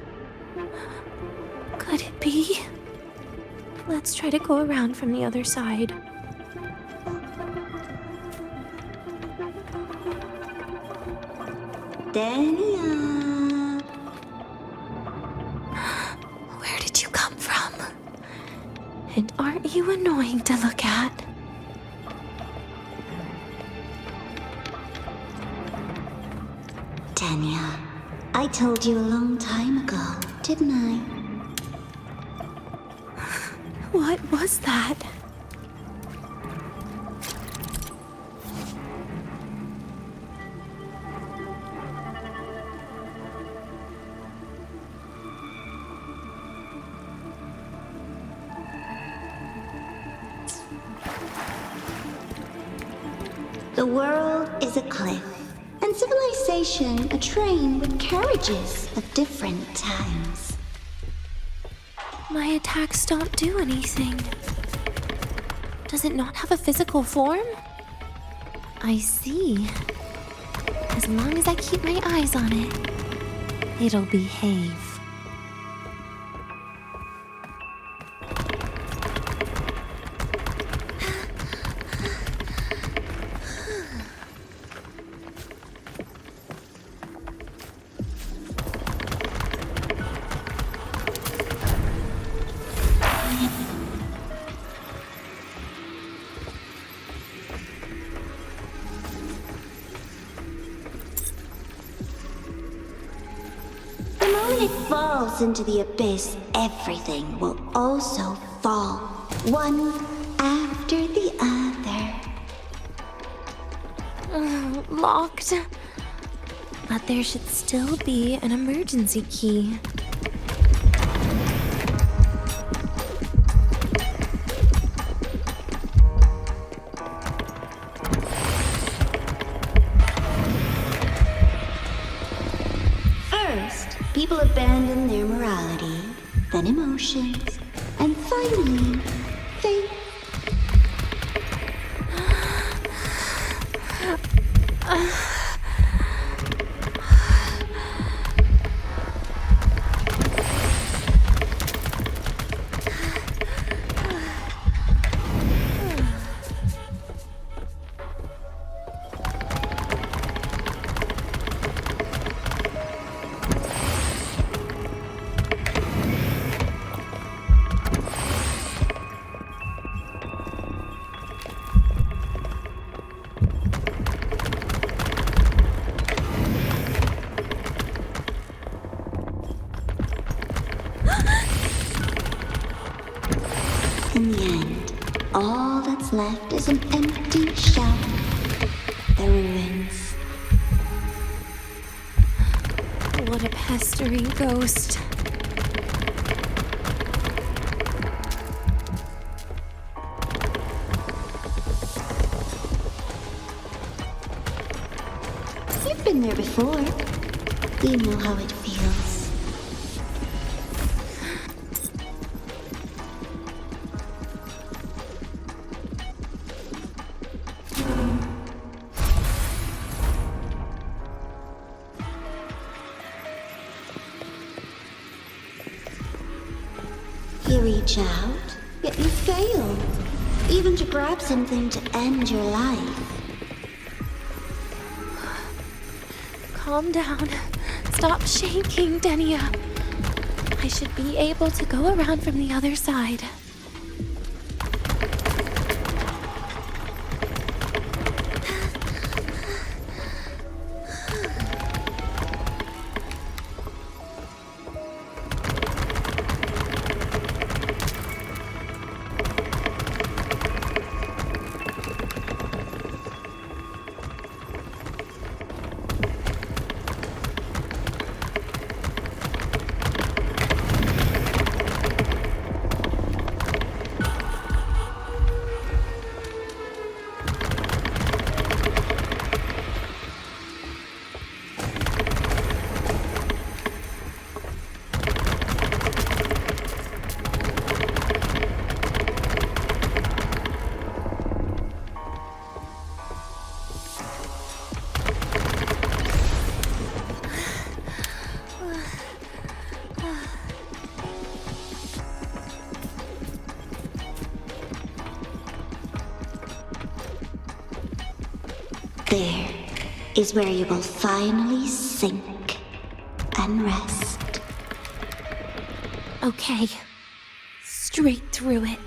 Could it be? Let's try to go around from the other side. Denia! Where did you come from? And aren't you annoying to look at? Denia, I told you a long time ago, didn't I? What was that? The world is a cliff, and civilization a train with carriages of different times. My attacks don't do anything. Does it not have a physical form? I see. As long as I keep my eyes on it, it'll behave. when it falls into the abyss, everything will also fall, one after the other. Locked. But there should still be an emergency key. First, people abandon their morality, then emotions, and finally, faith. In the end, all that's left is an empty shell. The ruins. What a pestering ghost. You've been there before. You know how it feels. You reach out, yet you fail. Even to grab something to end your life. Calm down. Stop shaking, Denia. I should be able to go around from the other side. There is where you will finally sink and rest. Okay. Straight through it.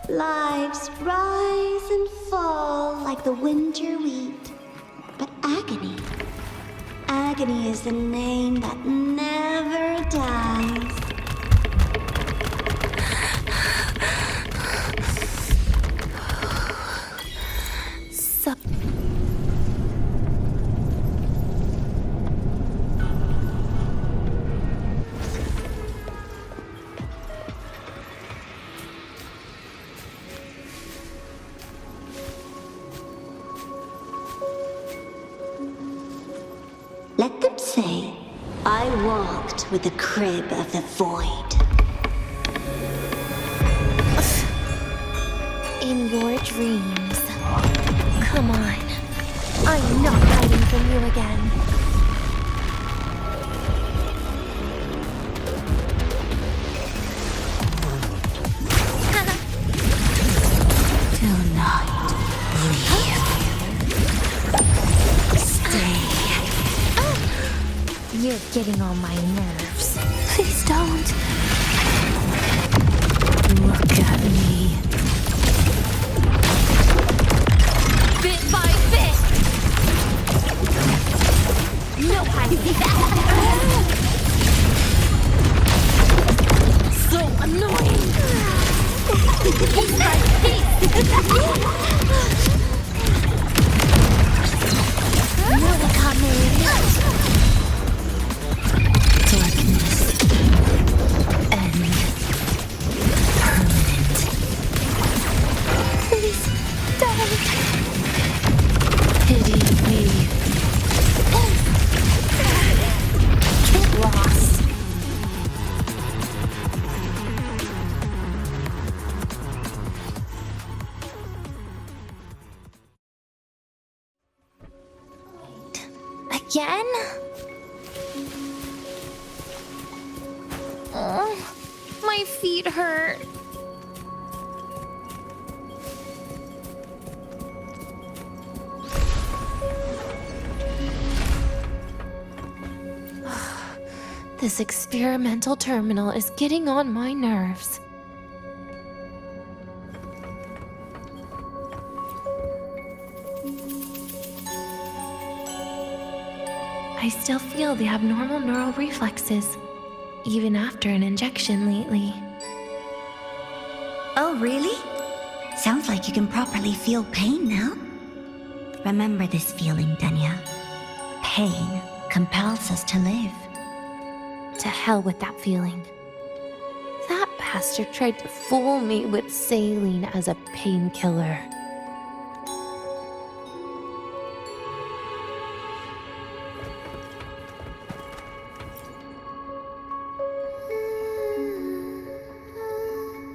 Lives rise and fall like the winter wheat. But agony. Agony is the name that never dies. Let them say, I walked with the crib of the void. In your dreams. Come on. I'm not hiding from you again. Tell getting on my nerves. Please don't. Look at me. Bit by bit. No hiding. So annoying. Piece by piece. Another coming. Darkness. End. Permanent. Please don't. Pity me. Get lost. Again? Oh, my feet hurt. This experimental terminal is getting on my nerves. I still feel the abnormal neural reflexes, even after an injection lately. Oh, really? Sounds like you can properly feel pain now. Remember this feeling, Denia. Pain compels us to live. To hell with that feeling. That bastard tried to fool me with saline as a painkiller.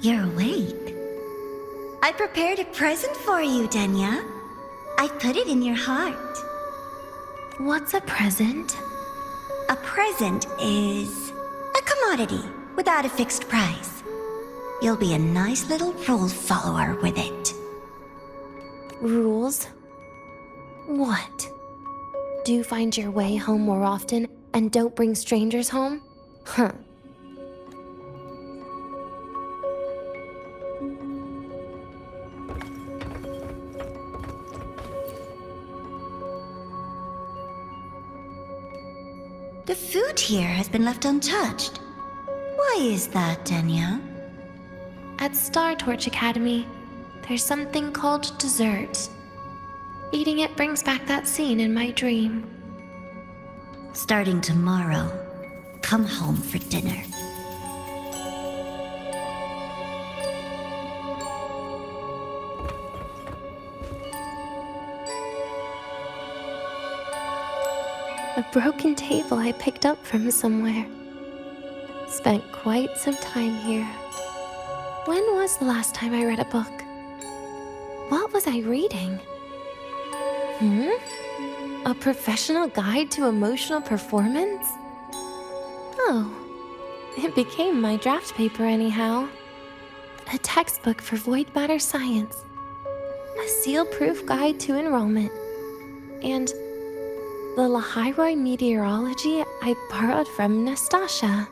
You're awake. I prepared a present for you, Denia. I put it in your heart. What's a present? A present is a commodity without a fixed price. You'll be a nice little rule follower with it. Rules? What? Do find your way home more often and don't bring strangers home? Huh. The food here has been left untouched. Why is that, Denia? At Star Torch Academy, there's something called dessert. Eating it brings back that scene in my dream. Starting tomorrow, come home for dinner. A broken table I picked up from somewhere. Spent quite some time here. When was the last time I read a book? What was I reading? A professional guide to emotional performance? Oh, it became my draft paper anyhow. A textbook for void matter science. A seal-proof guide to enrollment. And the Lahai-Roi meteorology I borrowed from Nastasha.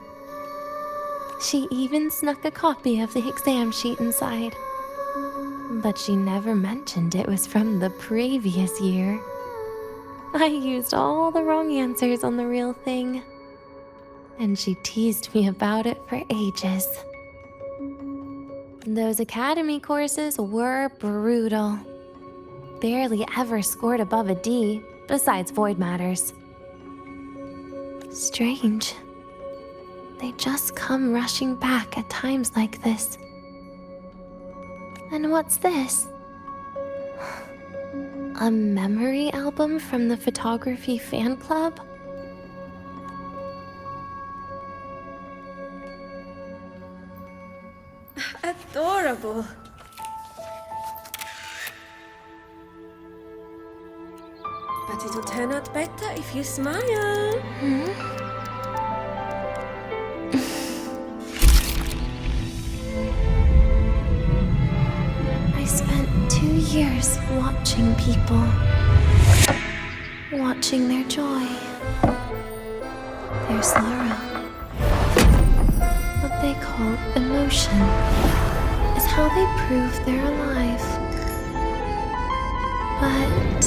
She even snuck a copy of the exam sheet inside. But she never mentioned it was from the previous year. I used all the wrong answers on the real thing. And she teased me about it for ages. Those academy courses were brutal. Barely ever scored above a D. Besides void matters. Strange. They just come rushing back at times like this. And what's this? A memory album from the photography fan club? Adorable. But it'll turn out better if you smile. I spent 2 years watching people. Watching their joy. Their through sorrow. What they call emotion is how they prove they're alive. But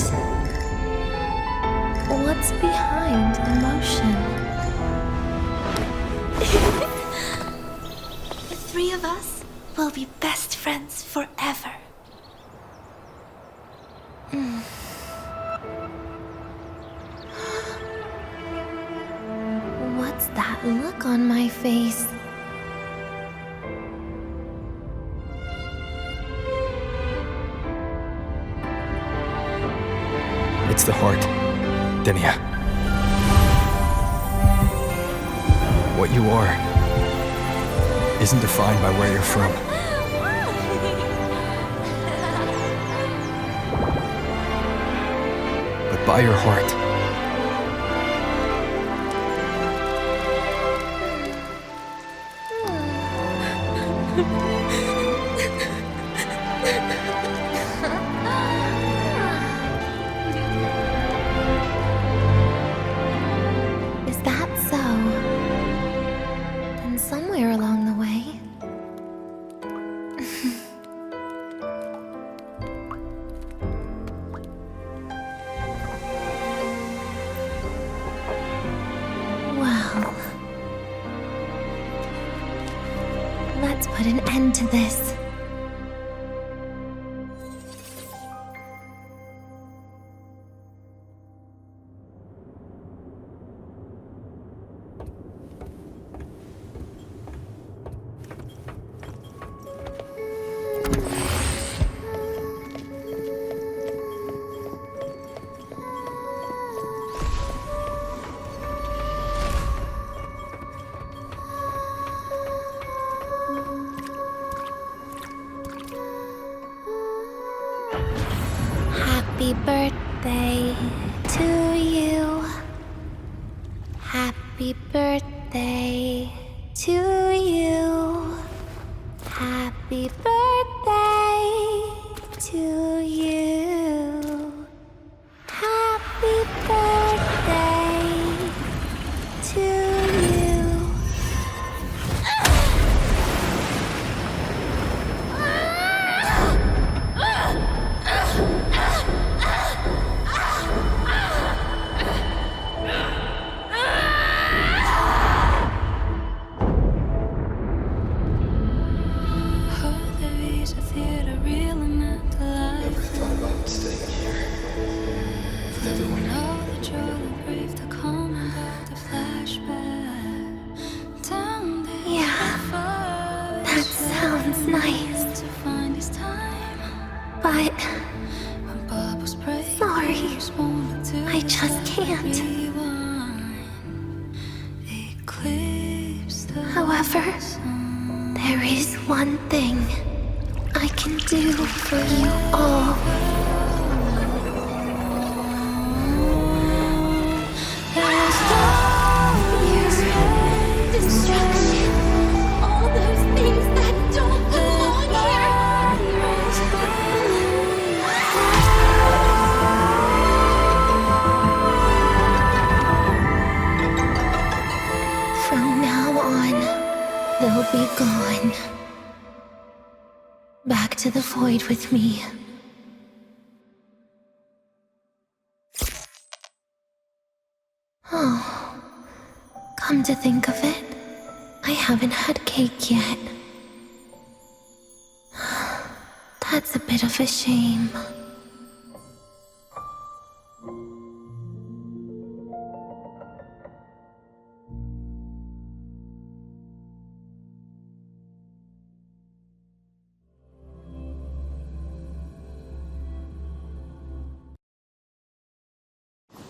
what's behind emotion? The three of us will be best friends forever. What's that look on my face? It's the heart, Denia. What you are isn't defined by where you're from. But by your heart. Is that so? Then somewhere along the way... Well... Let's put an end to this. Happy birthday to you. Happy birthday to you. Happy birthday to you. Happy birthday to you. But... sorry. I just can't. However, there is one thing I can do for you all. Destruction. All those things that don't belong here. From now on, they'll be gone. Back to the void with me. Oh, come to think of it, I haven't had cake yet. That's a bit of a shame.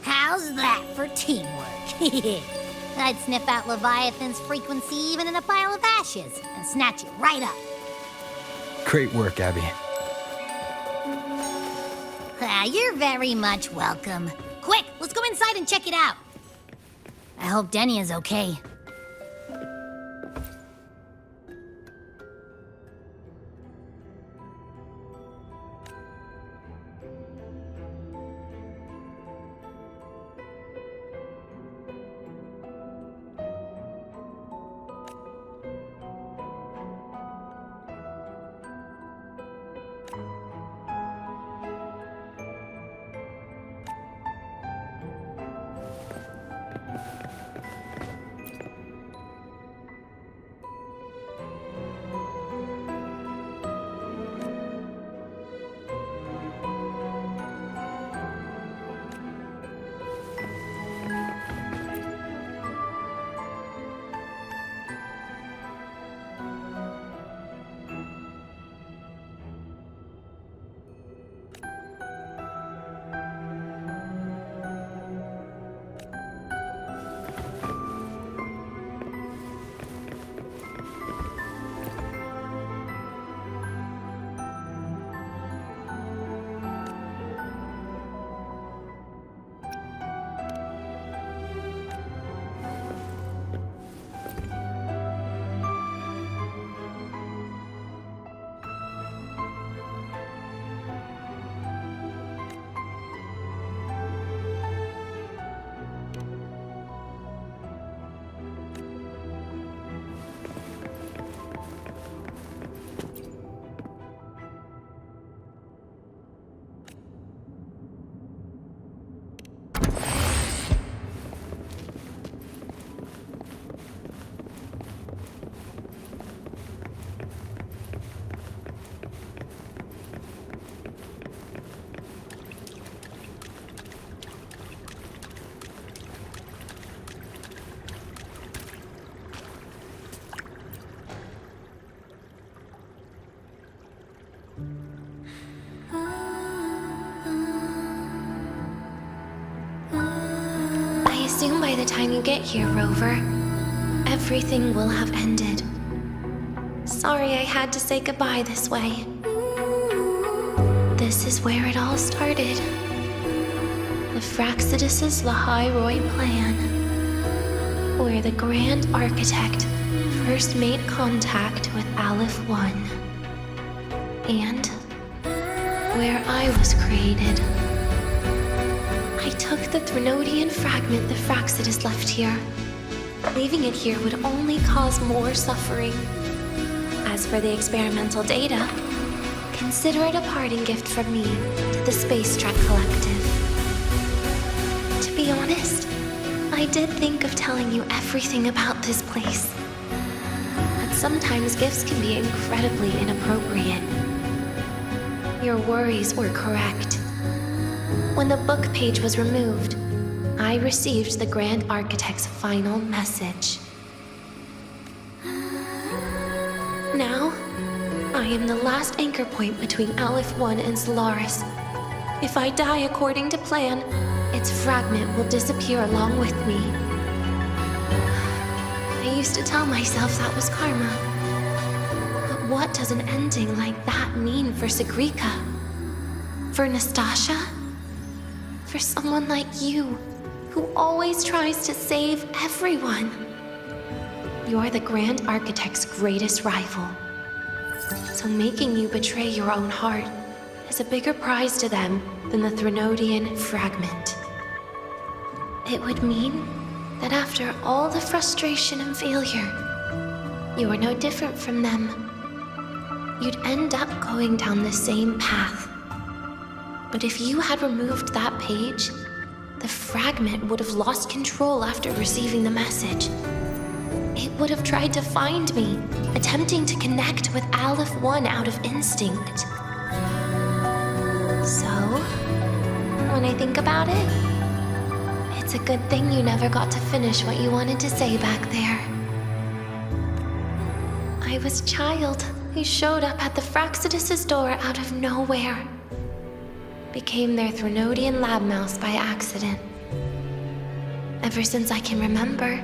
How's that for teamwork? I'd sniff out Leviathan's frequency even in a pile of ashes and snatch it right up. Great work, Abby. You're very much welcome. Quick, let's go inside and check it out. I hope Denia's okay. get here, Rover, everything will have ended. Sorry I had to say goodbye this way. This is where it all started. The Fractsidus' Lahai-Roi plan, where the Grand Architect first made contact with Aleph 1, and where I was created. I took the Threnodian fragment the Fractsidus left here. Leaving it here would only cause more suffering. As for the experimental data, consider it a parting gift from me to the Spacetrek Collective. To be honest, I did think of telling you everything about this place. But sometimes gifts can be incredibly inappropriate. Your worries were correct. When the book page was removed, I received the Grand Architect's final message. Now, I am the last anchor point between Aleph 1 and Solaris. If I die according to plan, its fragment will disappear along with me. I used to tell myself that was karma. But what does an ending like that mean for Sigrika? For Nastasha? For someone like you, who always tries to save everyone? You're the Grand Architect's greatest rival. So making you betray your own heart is a bigger prize to them than the Threnodian fragment. It would mean that after all the frustration and failure, you are no different from them. You'd end up going down the same path. But if you had removed that page, the fragment would have lost control after receiving the message. It would have tried to find me, attempting to connect with Aleph 1 out of instinct. So, when I think about it, it's a good thing you never got to finish what you wanted to say back there. I was a child who showed up at the Fractsidus' door out of nowhere. Became their Threnodian lab mouse by accident. Ever since I can remember,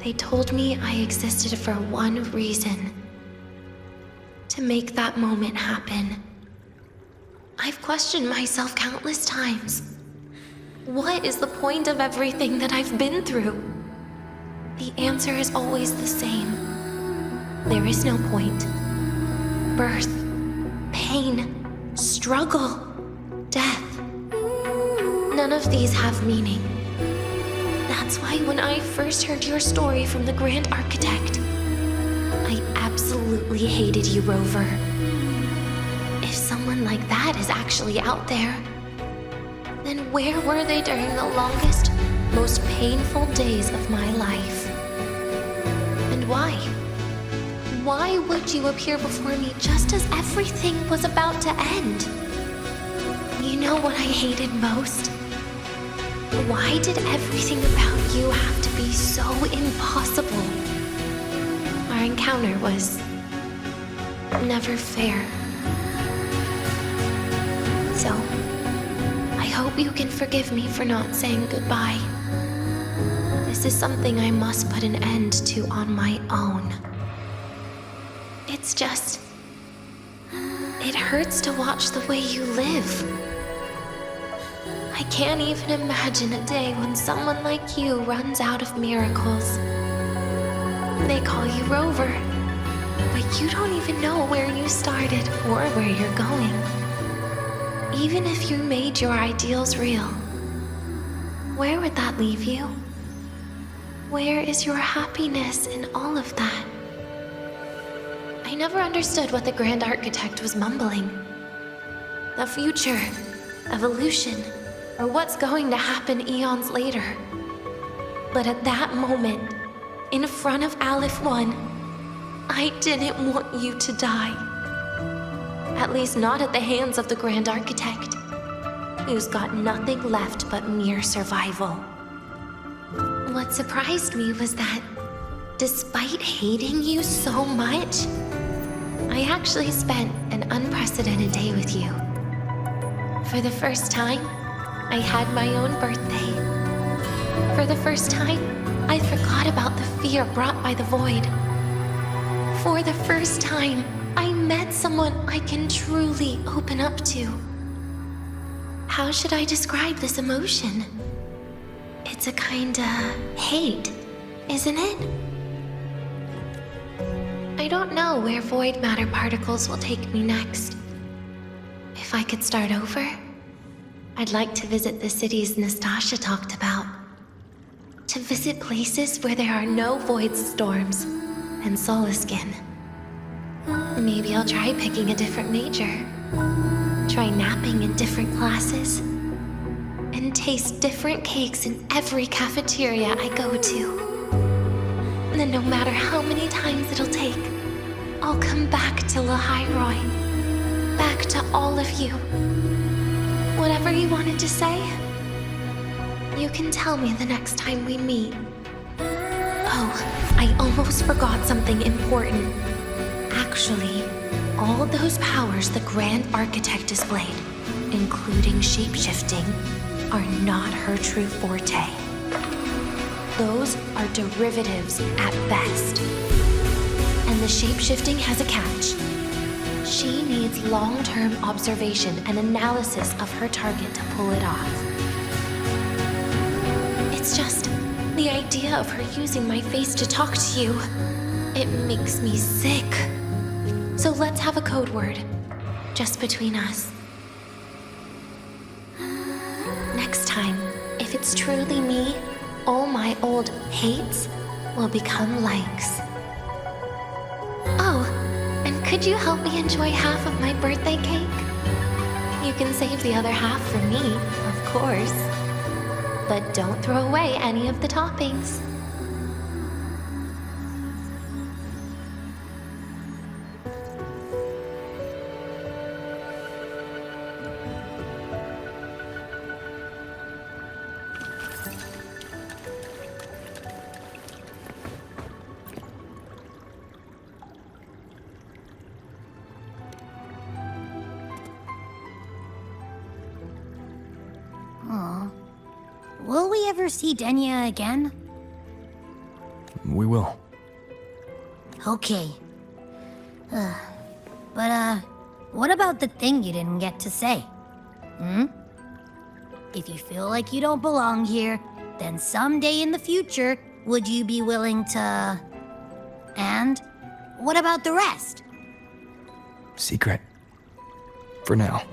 they told me I existed for one reason: to make that moment happen. I've questioned myself countless times. What is the point of everything that I've been through? The answer is always the same. There is no point. Birth, pain, struggle, death. None of these have meaning. That's why when I first heard your story from the Grand Architect, I absolutely hated you, Rover. If someone like that is actually out there, then where were they during the longest, most painful days of my life? And why? Why would you appear before me just as everything was about to end? You know what I hated most? Why did everything about you have to be so impossible? Our encounter was never fair. So, I hope you can forgive me for not saying goodbye. This is something I must put an end to on my own. It's just... it hurts to watch the way you live. I can't even imagine a day when someone like you runs out of miracles. They call you Rover, but you don't even know where you started or where you're going. Even if you made your ideals real, where would that leave you? Where is your happiness in all of that? I never understood what the Grand Architect was mumbling. The future, evolution, or what's going to happen eons later. But at that moment, in front of Aleph 1, I didn't want you to die. At least not at the hands of the Grand Architect, who's got nothing left but mere survival. What surprised me was that, despite hating you so much, I actually spent an unprecedented day with you. For the first time, I had my own birthday. For the first time, I forgot about the fear brought by the void. For the first time, I met someone I can truly open up to. How should I describe this emotion? It's a kinda hate, isn't it? I don't know where void matter particles will take me next. If I could start over, I'd like to visit the cities Nastasha talked about. To visit places where there are no void storms and Solaskin. Maybe I'll try picking a different major. Try napping in different classes. And taste different cakes in every cafeteria I go to. And then no matter how many times it'll take, I'll come back to Lahai-Roi. Back to all of you. Whatever you wanted to say, you can tell me the next time we meet. Oh, I almost forgot something important. Actually, all those powers the Grand Architect displayed, including shape-shifting, are not her true forte. Those are derivatives at best. And the shape-shifting has a catch. She needs long-term observation and analysis of her target to pull it off. It's just the idea of her using my face to talk to you. It makes me sick. So let's have a code word, just between us. Next time, if it's truly me, all my old hates will become likes. Oh, and could you help me enjoy half of my birthday cake? You can save the other half for me, of course. But don't throw away any of the toppings. Aw. Will we ever see Denia again? We will. Okay. But, what about the thing you didn't get to say? If you feel like you don't belong here, then someday in the future, would you be willing to... And what about the rest? Secret. For now.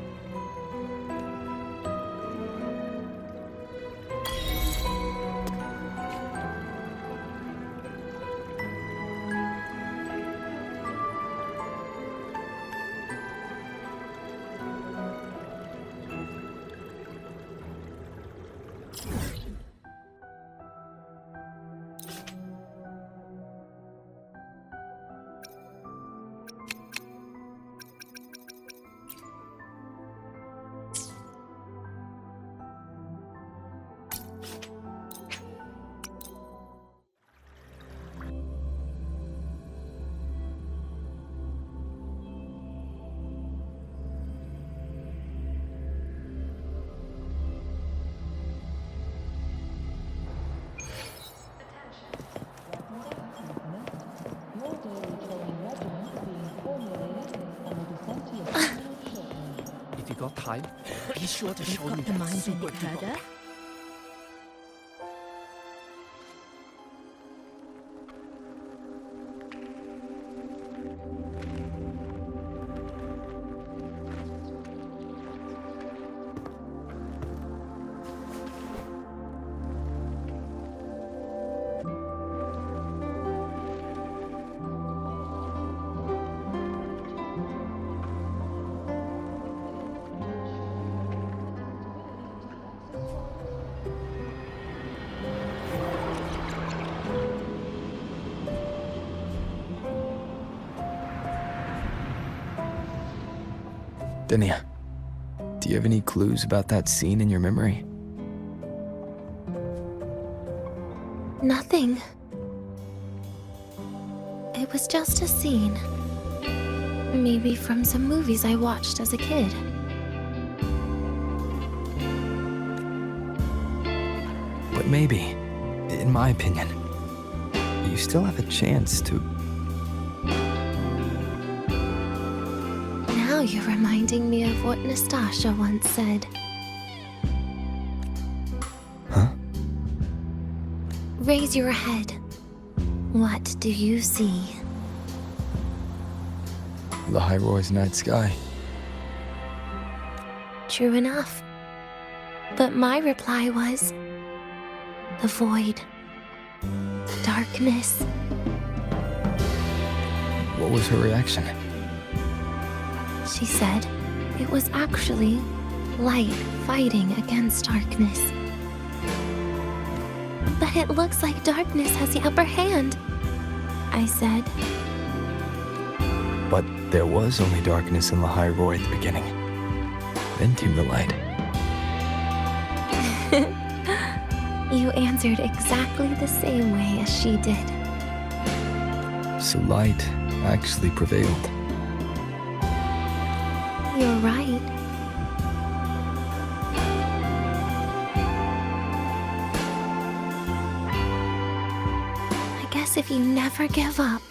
If you got time, be sure to show me The that mind super bending herder? Denia, do you have any clues about that scene in your memory? Nothing. It was just a scene. Maybe from some movies I watched as a kid. But maybe, in my opinion, you still have a chance to... Now you're reminding me of what Nastasha once said. Huh? Raise your head. What do you see? Lahai-Roi's night sky. True enough. But my reply was... the void. Darkness. What was her reaction? She said it was actually light fighting against darkness. But it looks like darkness has the upper hand, I said. But there was only darkness in Lahai-Roi at the beginning. Then came the light. You answered exactly the same way as she did. So light actually prevailed. You're right. I guess if you never give up,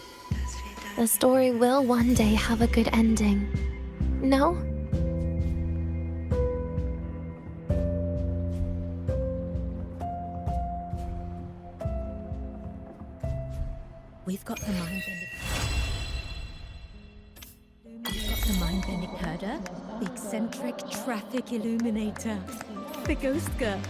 the story will one day have a good ending. No? We've got the mind-bending... We've got the mind-bending herder, the eccentric traffic illuminator, the ghost girl.